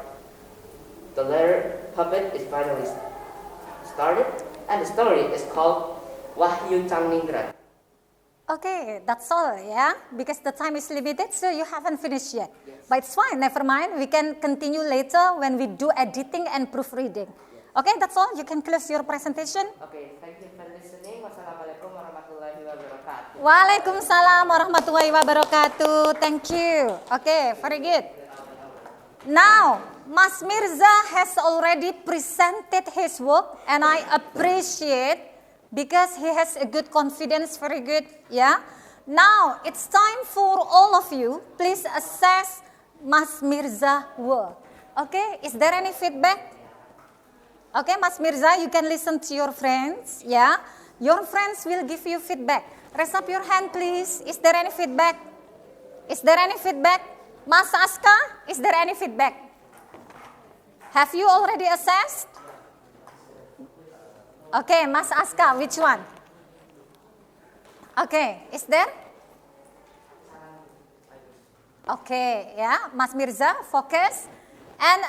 the letter puppet is finally started, and the story is called Wahyu Cangningrat. Okay, that's all, yeah? Because the time is limited, so you haven't finished yet. Yes. But it's fine, never mind. We can continue later when we do editing and proofreading. Okay, that's all. You can close your presentation. Okay, thank you for listening. Wassalamualaikum warahmatullahi wabarakatuh. Waalaikumsalam warahmatullahi wabarakatuh. Thank you. Okay, very good. Now, Mas Mirza has already presented his work, and I appreciate because he has a good confidence, very good, yeah? Now, it's time for all of you, please assess Mas Mirza work. Okay, is there any feedback? Okay, Mas Mirza, you can listen to your friends, yeah? Your friends will give you feedback. Raise up your hand, please. Is there any feedback? Is there any feedback? Mas Aska, is there any feedback? Have you already assessed? Okay, Mas Aska, which one? Okay, is there? Okay, yeah, Mas Mirza, focus. And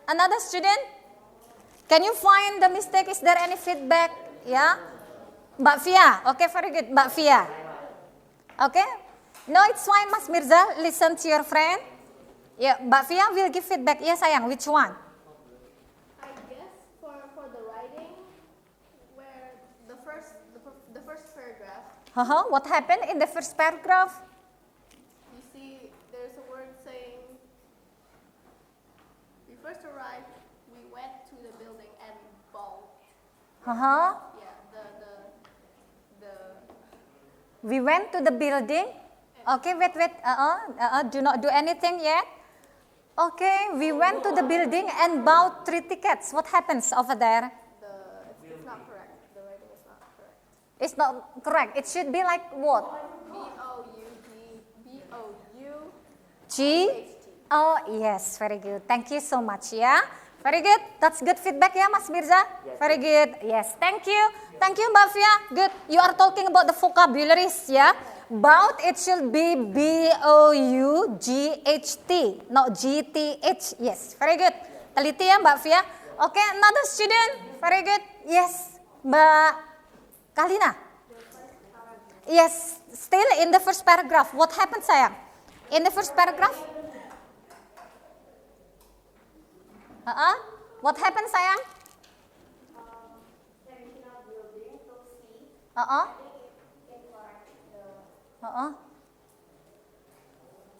another student, can you find the mistake? Is there any feedback? Yeah, Mbak Fia. Okay, very good, Mbak Fia. Okay, no, it's fine, Mas Mirza. Listen to your friend. Yeah, Mbak Fia will give feedback. Yes, sayang, which one? I guess for the writing, where the first paragraph, What happened in the first paragraph? you see there's a word saying, we first arrived, we went to the building and bought. Yeah, We went to the building. Okay, wait. Do not do anything yet. Okay, we went to the building and bought 3 tickets. What happens over there? it's not correct. The writing is not correct. It's not correct. It should be like what? B-O-U-G-H-T. G? Oh, yes, very good. Thank you so much, yeah. Very good. That's good feedback, ya, Mas Mirza. Yes. Very good. Yes, thank you. Thank you, Mbak Fia. Good. You are talking about the vocabularies, yeah. Bout, it should be B-O-U-G-H-T, not G-T-H. Yes, very good. Teliti ya, Mbak Fia. Okay, another student. Very good. Yes, Mbak Kalina. Yes, still in the first paragraph. What happened, sayang? In the first paragraph? What happened, sayang?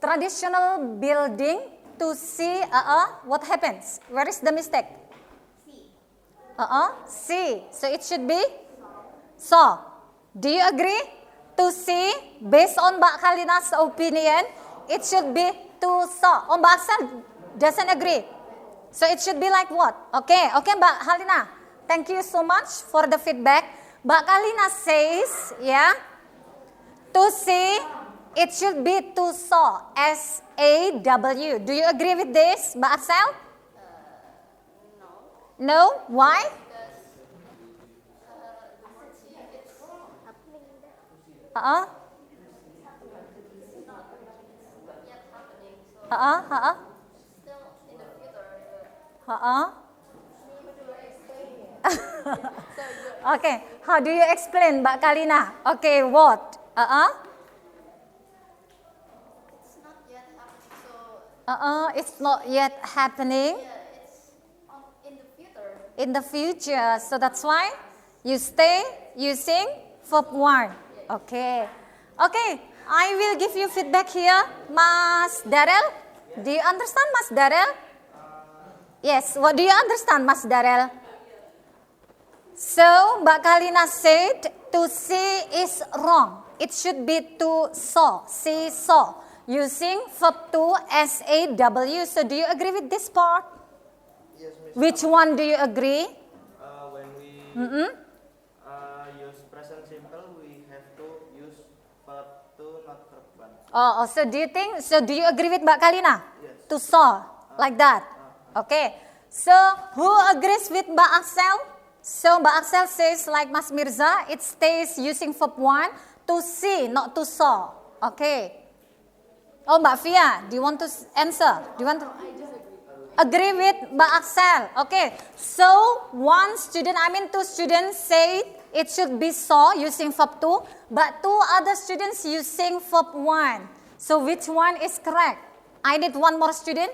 Traditional building to see, what happens? Where is the mistake? See. So it should be saw. Do you agree? To see, based on Mbak Kalina's opinion, it should be to saw. Oh, Mbak Aksel doesn't agree. So it should be like what? Okay, Mbak Kalina. Thank you so much for the feedback. Mbak Kalina says, yeah, to see, it should be to saw, S-A-W. Do you agree with this, Mbak Aksel? No. Why? Okay, how do you explain, Mbak Kalina? Okay, what? It's not yet happening. It's in the future. In the future. So that's why you stay using verb 1. Okay. Okay, I will give you feedback here. Mas Darel, do you understand, Mas Darel? Yes, what do you understand, Mas Darel? So, Mbak Kalina said to see is wrong. It should be to saw, see, saw. Using verb to SAW. So, do you agree with this part? Yes, Miss. Which one do you agree? When we use present simple, we have to use verb to, not verb one. Oh, so do you agree with Mbak Kalina? Yes. To saw, like that? Okay. So, who agrees with Mbak Axel? So, Mbak Axel says, like Mas Mirza, it stays using verb 1 to see, not to saw. Okay. Oh, Mbak Fia, do you want to answer? Do you want to agree with Mbak Axel? Okay. So, two students say it should be saw using verb 2, but 2 other students using verb 1. So, which one is correct? I need one more student.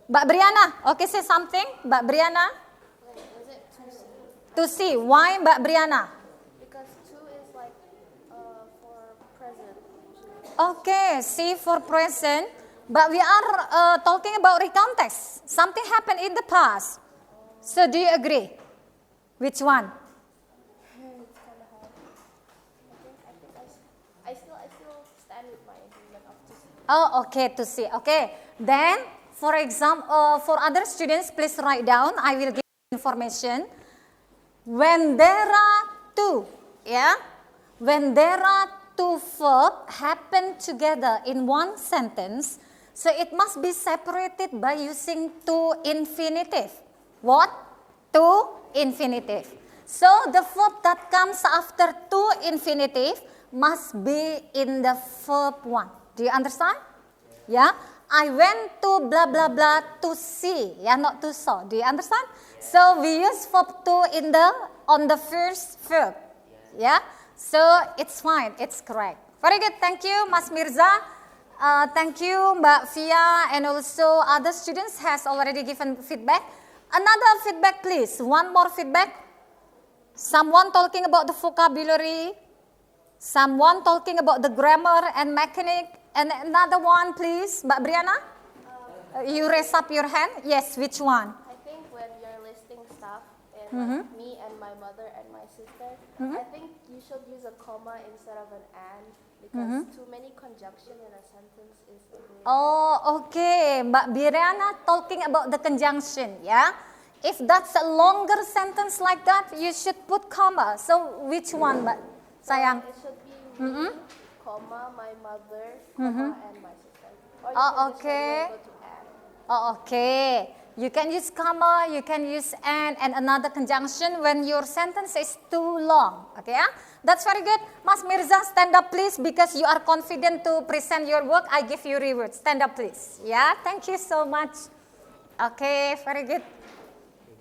Mbak Briana, okay, say something. Mbak Briana. Is it To see. Why Mbak Briana? because 2 is like for present. Okay, see for present. But we are talking about recontext. Something happened in the past. So do you agree? Which one? It's kind of hard. I still stand with my agreement of to see. Oh, okay, to see. Okay. Then, for example, for other students, please write down. I will give information. When there are 2, yeah? When there are 2 verbs happen together in one sentence, so it must be separated by using 2 infinitive. What? 2 infinitive. So the verb that comes after 2 infinitive must be in the verb 1. Do you understand? Yeah? I went to blah blah blah to see, yeah, not to saw. Do you understand? So we use verb 2 on the first verb. Yeah? So it's fine, it's correct. Very good, thank you, Mas Mirza. Thank you, Mbak Fia, and also other students has already given feedback. Another feedback, please. One more feedback. Someone talking about the vocabulary. Someone talking about the grammar and mechanic. And another one, please. Mbak Briana? You raise up your hand. Yes, which one? I think when you're listing stuff in like me and my mother and my sister, I think you should use a comma instead of an and because too many conjunction in a sentence is ugly. Oh, okay. Mbak Briana talking about the conjunction, yeah? If that's a longer sentence like that, you should put comma. So which one, Mbak? Sayang. It should be me, comma, my mother, comma, and my sister. Or you Oh, can just okay. straight away go to and. Oh, okay. You can use comma, you can use and another conjunction when your sentence is too long. Okay, yeah? That's very good. Mas Mirza, stand up please because you are confident to present your work. I give you reward. Stand up please. Yeah, thank you so much. Okay, very good.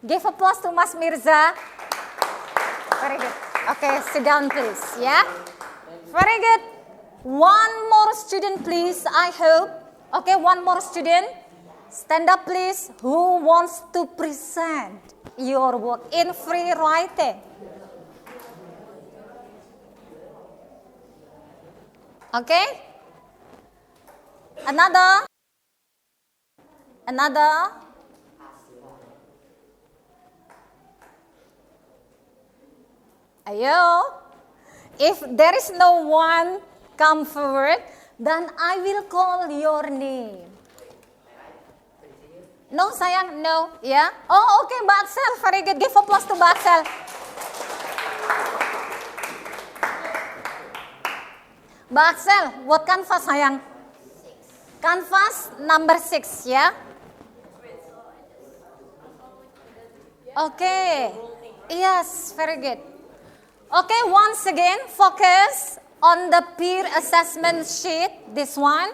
Give applause to Mas Mirza. Very good. Okay, sit down please. Yeah, very good. One more student please, I hope. Okay, one more student. Stand up please. Who wants to present your work in free writing? Okay. Another. Ayo. If there is no one come forward, then I will call your name. No, sayang, no. Yeah? Oh, okay, Mbak Axel. Very good. Give applause to Mbak Axel. Mbak Axel, what canvas, sayang? Canvas number 6, ya? Okay. Yes, very good. Okay, once again, focus on the peer assessment sheet, this one.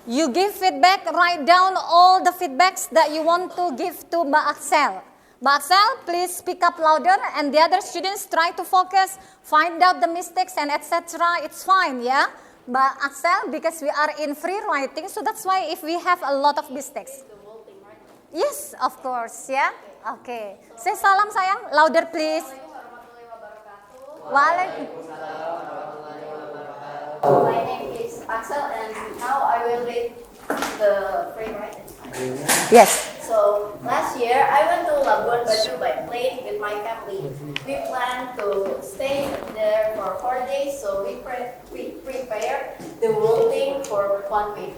You give feedback, write down all the feedbacks that you want to give to Mbak Axel. Mbak Axel, please speak up louder and the other students try to focus, find out the mistakes and etc. It's fine, yeah? But Axel, because we are in free writing, so that's why if we have a lot of mistakes. The whole thing, right? Yes, of course, ya. Oke. Say salam sayang, louder please. Assalamualaikum warahmatullahi wabarakatuh. Waalaikumsalam. My name is Axel, and now I will read the free writing. Yes. So last year I went to Labuan Bajo by plane with my family. We planned to stay there for 4 days, so we prepared the whole thing for 1 week.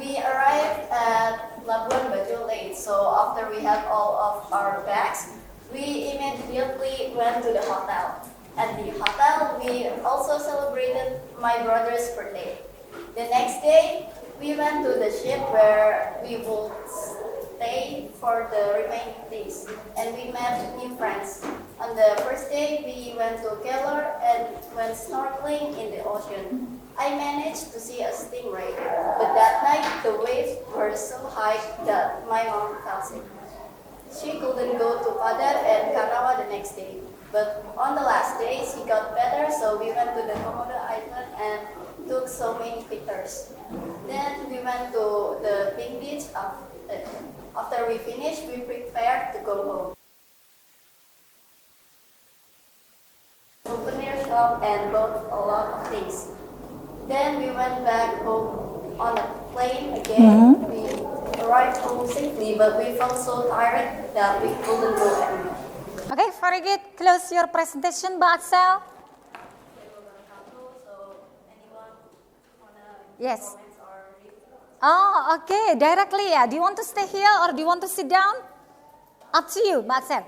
We arrived at Labuan Bajo late, so after we had all of our bags, we immediately went to the hotel. At the hotel, we also celebrated my brother's birthday. The next day, we went to the ship where we would stay for the remaining days, and we met new friends. On the first day, we went to Keller and went snorkeling in the ocean. I managed to see a stingray, but that night the waves were so high that my mom fell sick. She couldn't go to Padar and Karawa the next day. But on the last day, she got better, so we went to the Komodo Island and took so many pictures. Then we went to the pink beach. After we finished, we prepared to go home. Souvenir shop and bought a lot of things. Then we went back home on a plane again. We arrived home safely, but we felt so tired that we couldn't go anymore. Okay, very good. Close your presentation, Mbak Axel. So anyone wanna Yes. comments or read? Oh, okay. Directly, yeah. Do you want to stay here or do you want to sit down? Up to you, Mbak Axel.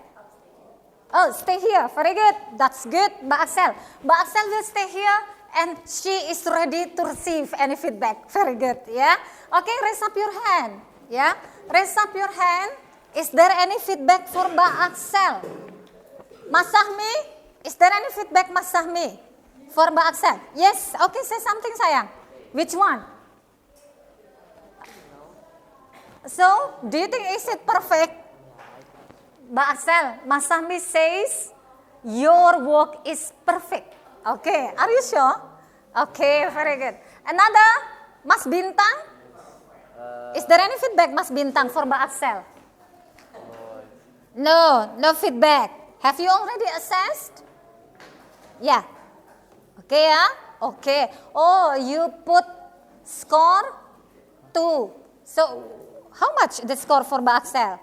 Oh, stay here. Very good. That's good, Mbak Axel. Mbak Axel will stay here and she is ready to receive any feedback. Very good, yeah. Okay, raise up your hand. Yeah, raise up your hand. Is there any feedback for Mbak Axel? Mas Sahmi, is there any feedback, Mas Sahmi, for Mbak Axel? Yes. Okay, say something, sayang. Which one? So, do you think is it perfect? Mbak Axel, Mas Sahmi says your work is perfect. Okay, are you sure? Okay, very good. Another, Mas Bintang? Is there any feedback, Mas Bintang, for Mbak Axel? No, no feedback. Have you already assessed? Yeah. Okay, yeah? Okay. Oh, you put score 2. So, how much the score for Mbak Axel?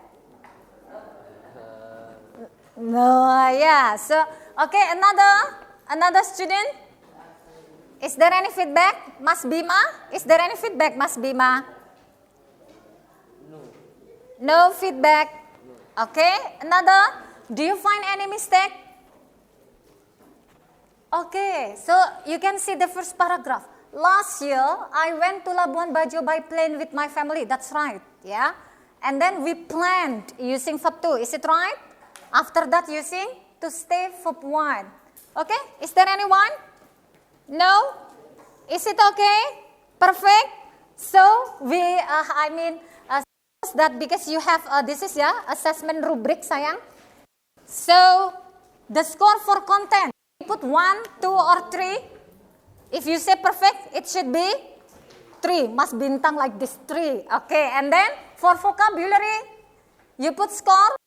No, yeah. So, okay, another student. Is there any feedback, Mas Bima? Is there any feedback, Mas Bima? No feedback. Okay, another. Do you find any mistake? Okay, so you can see the first paragraph. Last year, I went to Labuan Bajo by plane with my family. That's right, yeah. And then we planned using verb 2. Is it right? After that, using to stay verb 1. Okay, is there anyone? No? Is it okay? Perfect? So, we, that because you have, this is, yeah, assessment rubric, sayang. So, the score for content, you put 1, 2, or 3. If you say perfect, it should be 3. Mas Bintang like this, 3. Okay, and then for vocabulary, you put score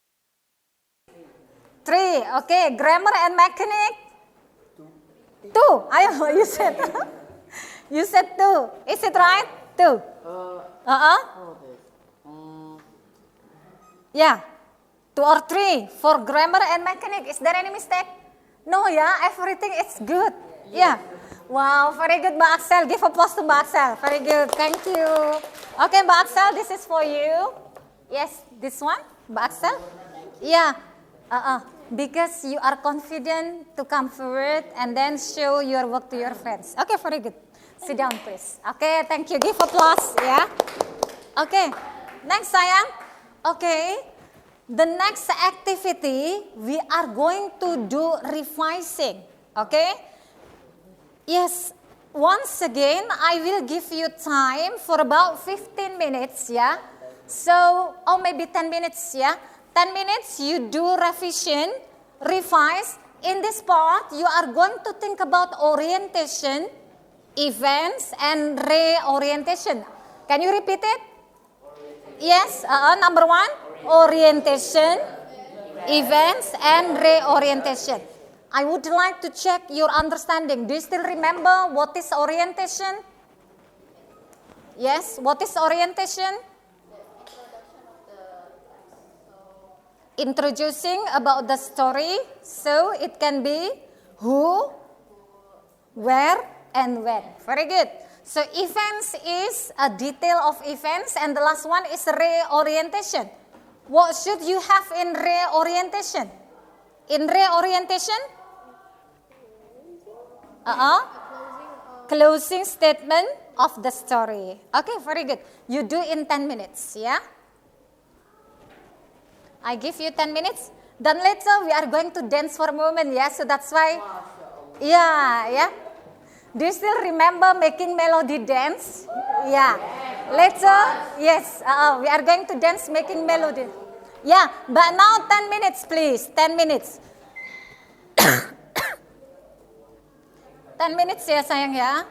3. Okay, grammar and mechanic 2. Ayo, you said you said 2. Is it right? 2. Yeah. 2 or 3 for grammar and mechanic. Is there any mistake? No, yeah, everything is good. Yeah. Wow, very good, Mbak Axel. Give applause to Mbak Axel. Very good, thank you. Okay, Mbak Axel, this is for you. Yes, this one, Mbak Axel. Yeah. Because you are confident to come forward and then show your work to your friends. Okay, very good. Sit down, please. Okay, thank you. Give applause. Yeah. Okay. Next, sayang. Okay. The next activity, we are going to do revising, okay? Yes, once again, I will give you time for about 15 minutes, yeah? So, or maybe 10 minutes, yeah? 10 minutes, you do revision, revise. In this part, you are going to think about orientation, events, and reorientation. Can you repeat it? Yes, number 1, orientation, events, and reorientation. I would like to check your understanding. Do you still remember what is orientation? Yes, what is orientation? Introducing about the story, so it can be who, where, and when. Very good. So events is a detail of events, and the last one is reorientation. What should you have in reorientation? In reorientation? Closing statement of the story. Okay, very good. You do in 10 minutes, yeah? I give you 10 minutes. Then later we are going to dance for a moment, yeah? So that's why, yeah. Do you still remember making melody dance? Yeah. Later, yes, we are going to dance making melody. Yeah, but now 10 minutes, please. 10 minutes. 10 minutes ya sayang ya.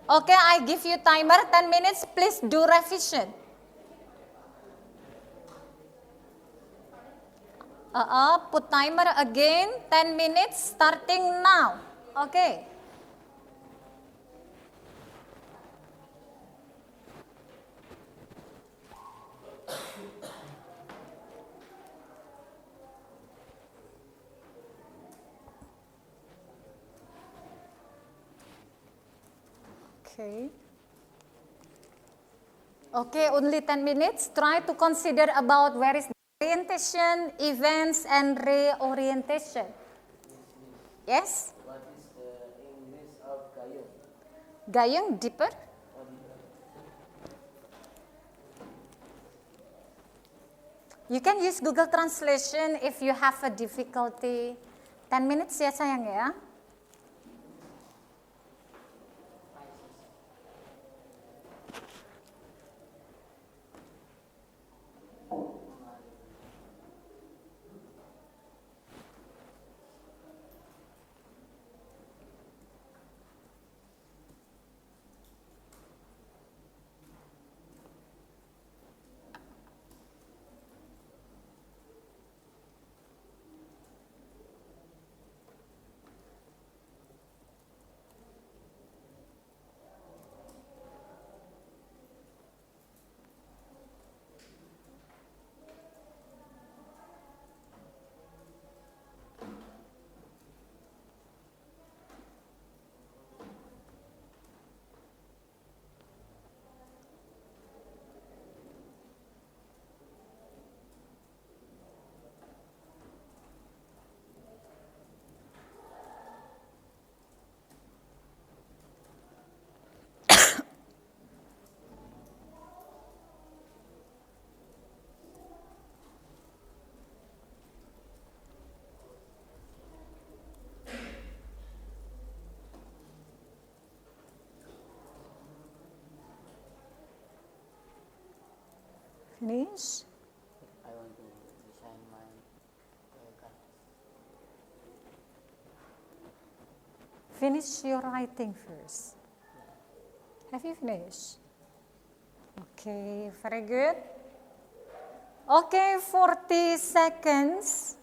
Okay, I give you timer 10 minutes. Please do revision. Put timer again. 10 minutes starting now. Okay. Okay, only 10 minutes. Try to consider about where is orientation, events, and reorientation. Yes? What is the English of gayung? Gayung, deeper. You can use Google Translation if you have a difficulty. 10 minutes ya sayang ya. Finish. I want to design my card. Finish your writing first. Have you finished? Okay, very good. Okay, 40 seconds.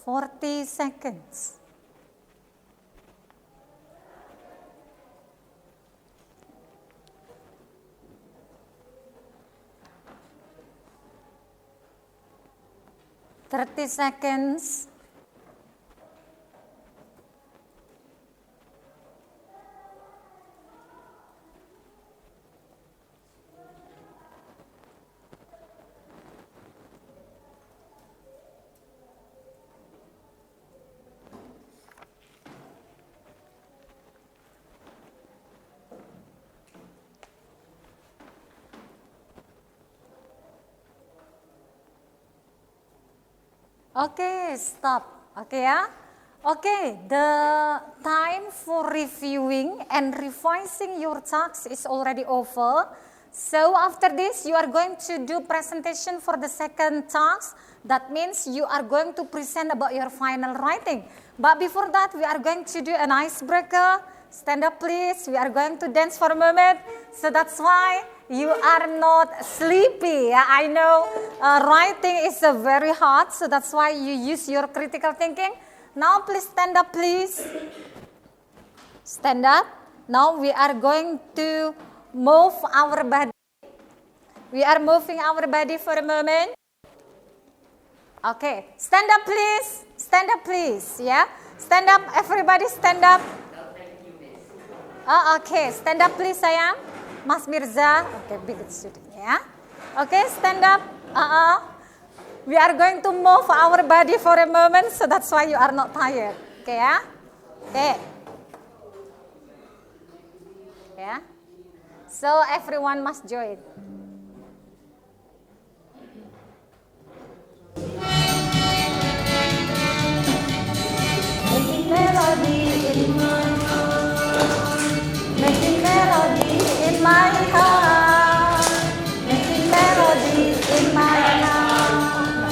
40 seconds. Thirty seconds. Okay, stop. Okay ya. Okay, the time for reviewing and revising your tasks is already over. So after this, you are going to do presentation for the second task. That means you are going to present about your final writing. But before that, we are going to do an icebreaker. stand up please. We are going to dance for a moment. So that's why you are not sleepy. Yeah, I know writing is very hard, so that's why you use your critical thinking. Now please stand up please. Stand up. Now we are going to move our body. We are moving our body for a moment. Okay, stand up please. Stand up please, yeah. Stand up, everybody stand up. Oh, okay, stand up please sayang. Mas Mirza, okay, big student, ya. Okay, stand up. We are going to move our body for a moment, so that's why you are not tired. Okay, ya. Okay. Yeah. So everyone must join. Making melody in my heart, making melody in my heart, making melody in my heart.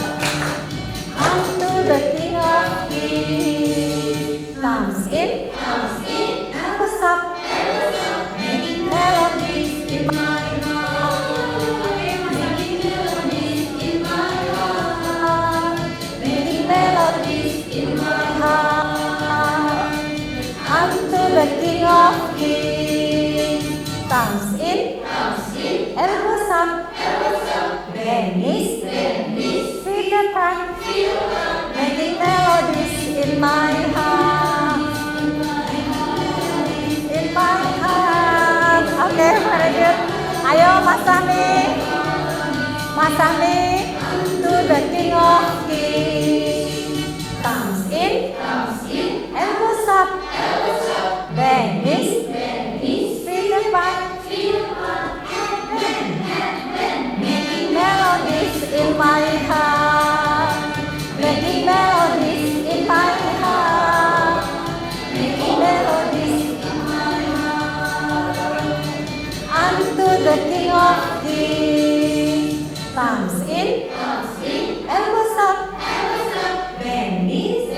Unto the King of Kings, comes in, and goes up, making melodies in my heart, making melodies in my heart, making melodies in my heart. Unto the King of Kings, comes in, and goes up, Venice, Peter Pan, making melodies in my heart, in my heart. Okay, very good. Ayo Mas Sami, to the King of Kings, comes in, and goes up, Venice, Peter Pan, making melodies in my heart, making melodies in my heart, making melodies in my heart. Unto the King of Kings, comes in, and goes up, Venice,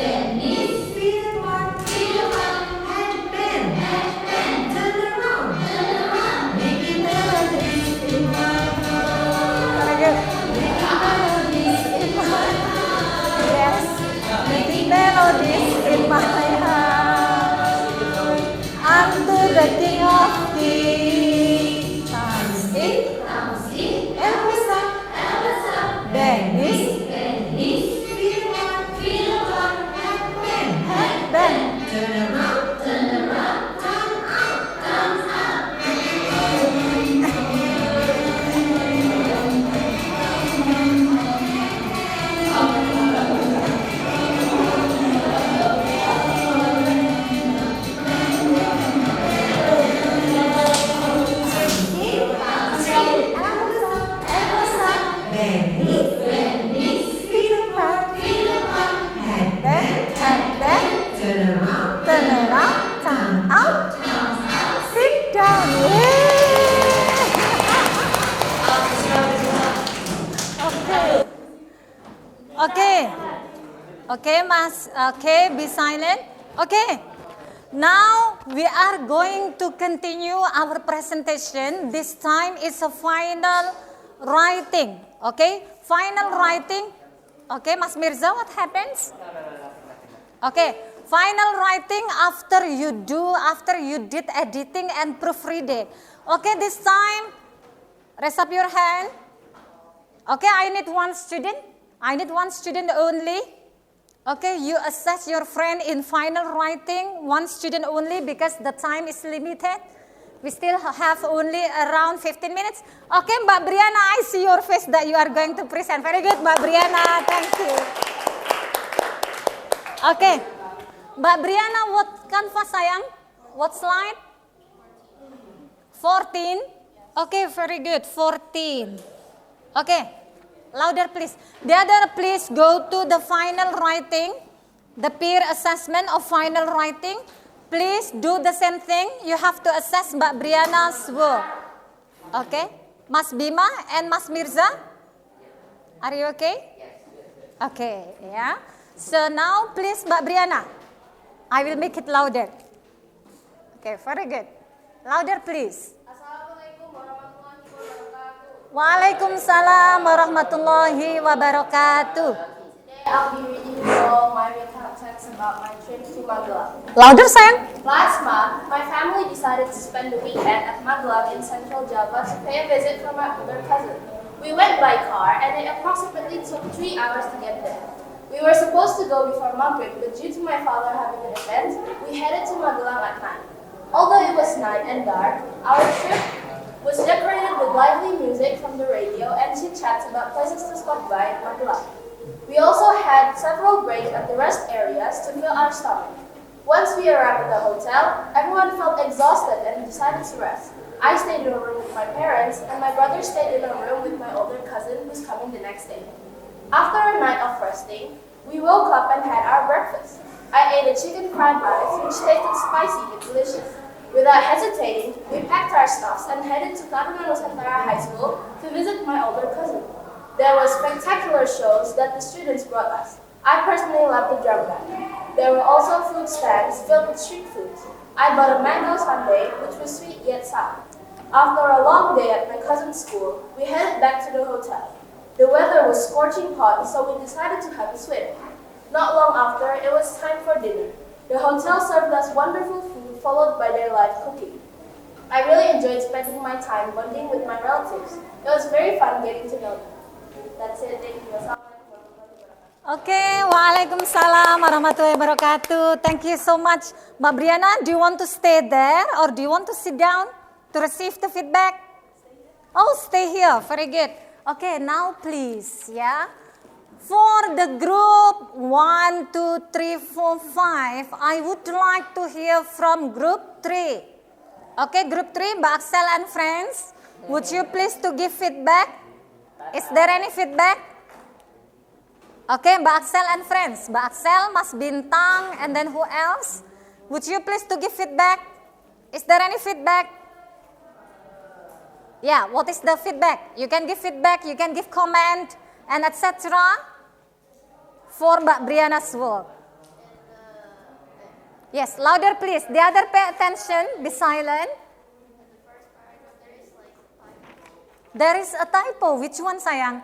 Peter Pan, headband, turn around, making melodies in my heart. Very good. Making melodies in my heart. Yes, making melodies in my heart. Unto the King of Kings, comes in, and goes up, Venice, Peter Pan, headband, turn around, turn out. Turn around, turn out, sit down. Okay, Mas. Okay, be silent. Okay. Now we are going to continue our presentation. This time is a final writing. Okay, final writing. Okay, Mas Mirza, what happens? Okay, final writing after you did editing and proofreading. Okay, this time, raise up your hand. Okay, I need one student. I need one student only. Okay, you assess your friend in final writing, one student only because the time is limited. We still have only around 15 minutes. Okay, Mbak Briana, I see your face that you are going to present. Very good, Mbak Briana, thank you. Okay, Mbak Briana, what canvas sayang? What slide? 14? Okay, very good, 14. Okay, louder please. The other, please go to the final writing, the peer assessment of final writing. Please do the same thing. You have to assess Mbak Briana's work. Okay, Mas Bima and Mas Mirza, are you okay? Okay, yeah. So now please Mbak Briana, I will make it louder. Okay, very good. Louder please. Assalamualaikum warahmatullahi wabarakatuh. Waalaikumsalam warahmatullahi wabarakatuh. Today I'll be reading you all my recount text about my trip to Magelang. Louder, sayang. Last month, my family decided to spend the weekend at Magelang in Central Java to pay a visit from my older cousin. We went by car and it approximately took 3 hours to get there. We were supposed to go before Maghrib, but due to my father having an event, we headed to Magelang at night. Although it was night and dark, our trip was decorated with lively music from the radio and chit-chats about places to stop by at Magelang. We also had several breaks at the rest areas to fill our stomach. Once we arrived at the hotel, everyone felt exhausted and decided to rest. I stayed in a room with my parents, and my brother stayed in a room with my older cousin who's coming the next day. After a night of resting, we woke up and had our breakfast. I ate a chicken fried rice, which tasted spicy but delicious. Without hesitating, we packed our stuffs and headed to Taruna Nusantara High School to visit my older cousin. There were spectacular shows that the students brought us. I personally loved the drum band. There were also food stands filled with street foods. I bought a mango sundae, which was sweet yet sour. After a long day at my cousin's school, we headed back to the hotel. The weather was scorching hot, so we decided to have a swim. Not long after, it was time for dinner. The hotel served us wonderful food, followed by their live cooking. I really enjoyed spending my time bonding with my relatives. It was very fun getting to know them. That's it. Thank you. Wassalamualaikum warahmatullahi wabarakatuh. Okay, waalaikumsalam warahmatullahi wabarakatuh. Thank you so much. Mbak Briana, do you want to stay there or do you want to sit down to receive the feedback? Oh, stay here. Very good. Okay, now please, yeah. For the group 1, 2, 3, 4, 5, I would like to hear from group 3. Okay, group 3, Mbak Axel and friends, would you please to give feedback? Is there any feedback? Okay, Mbak Axel and friends. Mbak Axel, Mas Bintang, and then who else? Would you please to give feedback? Is there any feedback? Yeah, what is the feedback? You can give feedback, you can give comment, and etc. for Mbak Briana's work. Yes, louder please. The other pay attention, be silent. There is a typo. Which one, sayang?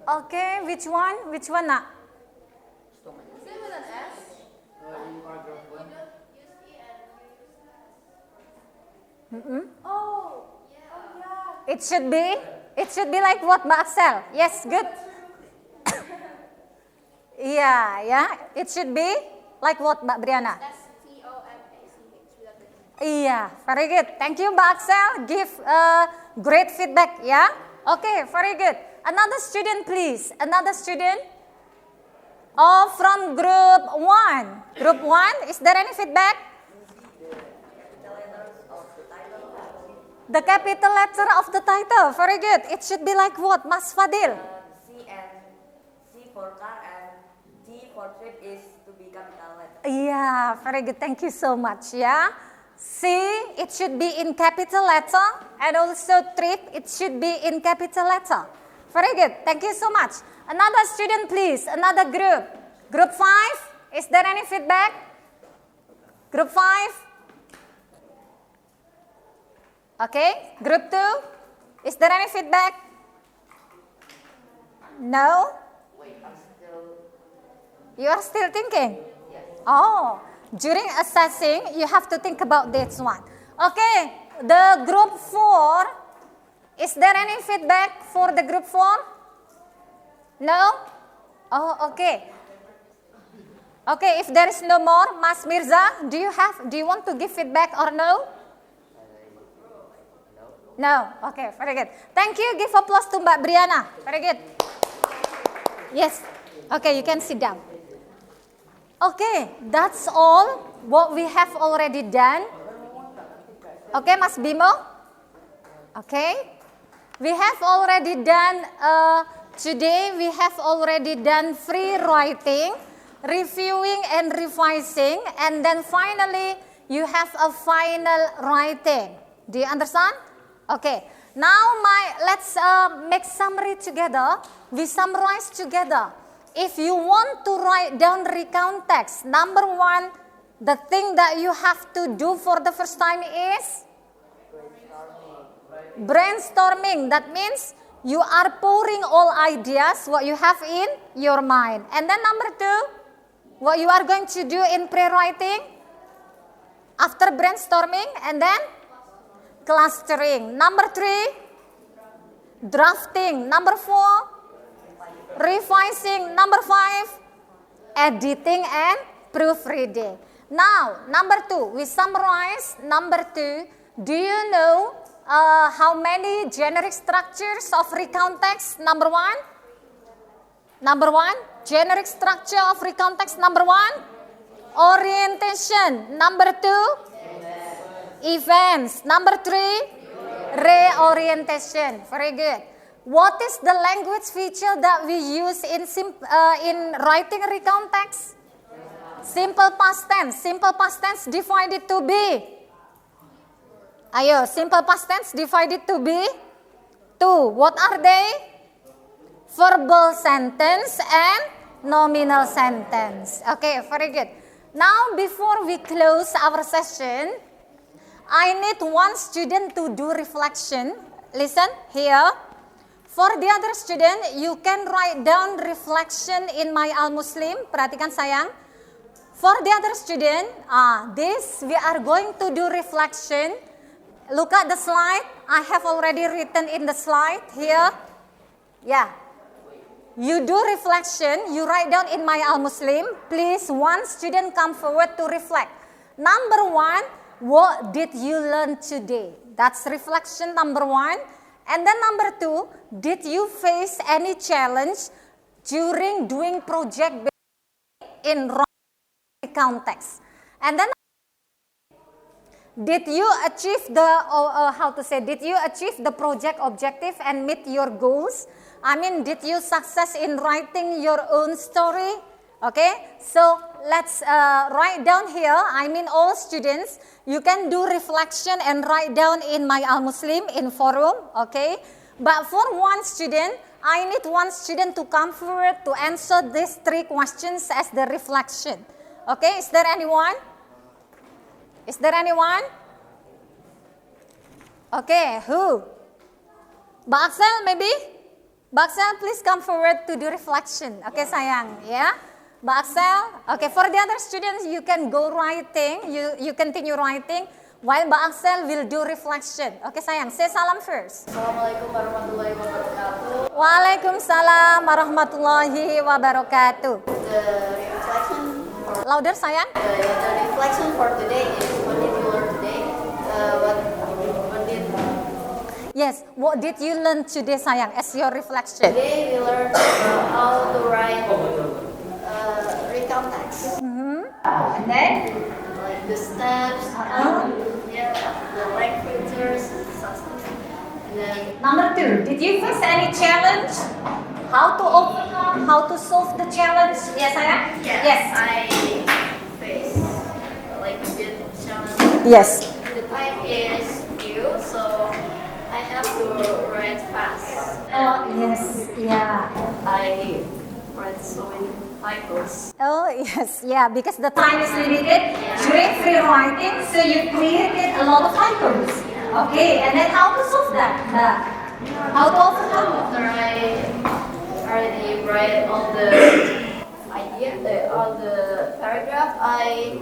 Okay, which one? Which one, nak? Is it with an S? Oh, yeah. It should be like what, Mbak Axel? Yes, good. Yeah. It should be like what, Mbak Briana? STOMACH without the Iya, very good. Thank you, Mbak Axel. Give great feedback, yeah? Okay, very good. Another student, please. Another student. Oh, from group 1. Group 1, is there any feedback? The capital letter of the title. Very good. It should be like what, Mas Fadil? C for car and T for trip is to be capital letter. Yeah, very good. Thank you so much, yeah? C, it should be in capital letter, and also trip, it should be in capital letter. Very good. Thank you so much. Another student, please. Another group. Group 5, is there any feedback? Group 5? Okay. Group 2, is there any feedback? No? Wait, I'm still. You are still thinking? Yes. Oh, during assessing, you have to think about this one. Okay, the group 4, is there any feedback for the group 4? No? Oh, okay. Okay, if there is no more, Mas Mirza, do you want to give feedback or no? No. Okay, very good. Thank you. Give applause to Mbak Briana. Very good. Yes. Okay, you can sit down. Okay, that's all what we have already done. Okay, Mas Bimo? Okay. We have already done, today we have already done free writing, reviewing and revising, and then finally you have a final writing. Do you understand? Okay. Now let's make summary together. We summarize together. if you want to write down recount text, number one, the thing that you have to do for the first time is brainstorming. That means you are pouring all ideas what you have in your mind. And then number two, what you are going to do in pre-writing after brainstorming, and then clustering. Number three, drafting. Number four, revising. Number five, editing and proofreading. Now, number two, we summarize. Number two, do you know how many generic structures of recount text? Number one, generic structure of recount text. Number one, orientation. Number two, events. Number three, reorientation. Very good. What is the language feature that we use in writing recount text? Simple past tense. Simple past tense divided to be. Ayo, simple past tense divided to be two. What are they? Verbal sentence and nominal sentence. Okay, very good. Now, before we close our session, I need one student to do reflection. Listen here. For the other student, you can write down reflection in My Al Muslim. Perhatikan sayang. For the other student, we are going to do reflection. Look at the slide. I have already written in the slide here. Yeah. You do reflection. You write down in My Al Muslim. Please, one student come forward to reflect. Number one, what did you learn today? That's reflection number one. And then number two, did you face any challenge during doing project in recount text? And then did you achieve did you achieve the project objective and meet your goals? I mean, did you success in writing your own story? Okay, so let's write down here. I mean, all students, you can do reflection and write down in My Al Muslim in forum. Okay, but for one student, I need one student to come forward to answer these three questions as the reflection. Okay, is there anyone? Is there anyone? Okay, who? Mbak Axel, maybe? Mbak Axel, please come forward to do reflection. Okay, sayang, ya. Mbak Axel, okay, for the other students, you can go writing, you continue writing, while Mbak Axel will do reflection. Okay, sayang, say salam first. Assalamualaikum warahmatullahi wabarakatuh. Waalaikumsalam warahmatullahi wabarakatuh. The reflection Louder, sayang. the reflection for today is what did you learn today? Yes, what did you learn today, sayang, as your reflection? Today we learned how to write recount text. And then? Like the steps, the languages, and then Number two, did you face any challenge? How to overcome, how to solve the challenge? Yes, sayang? Yes. I face like a bit of challenge. Yes. The time is few, so I have to write fast. Oh, yes, yeah. I write so many typos. Oh, yes, yeah, because the time is limited during free writing, so you created a lot of typos. Okay, and then how to solve that? How to overcome it? After I already write all the all the paragraph, I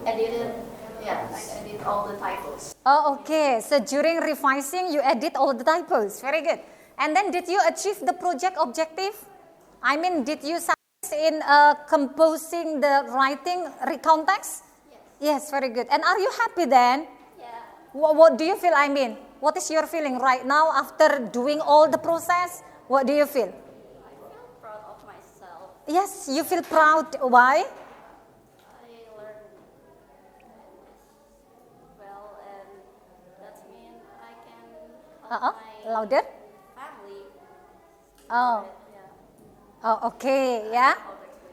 edited. Yeah, I edit all the typos. Oh, okay, so during revising, you edit all the typos. Very good. And then did you achieve the project objective? I mean, did you success in composing the writing recount text? Yes. Yes, very good. And are you happy then? Yeah. What do you feel? I mean, what is your feeling right now after doing all the process? What do you feel? I feel proud of myself. Yes, you feel proud. Why? I learned well, and that means I can help my Louder. family. Oh, Yeah. oh, okay, yeah.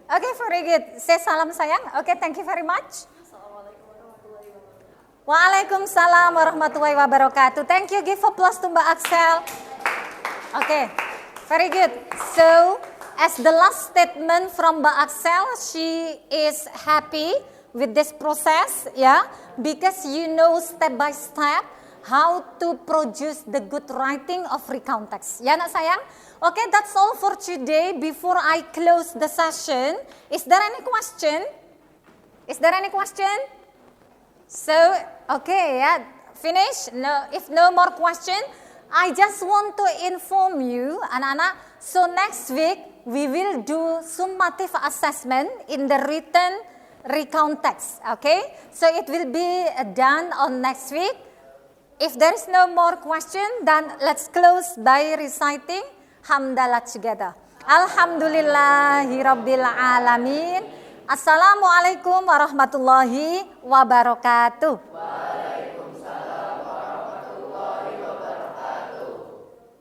Okay, very good. Say salam sayang. Okay, thank you very much. Assalamualaikum warahmatullahi wabarakatuh. Waalaikumsalam warahmatullahi wabarakatuh. Thank you. Give applause to Mbak Axel. Okay, very good. So, as the last statement from Mbak Axel, she is happy with this process, yeah, because you know step by step how to produce the good writing of recount text. Ya anak sayang? Okay, that's all for today. Before I close the session, is there any question? Is there any question? So, okay, yeah, finish. No, if no more question, I just want to inform you, anak-anak. So next week we will do summative assessment in the written recount text. Okay, so it will be done on next week. If there is no more question, then let's close by reciting Hamdalah together. Alhamdulillahirabbil alamin. Assalamualaikum warahmatullahi wabarakatuh.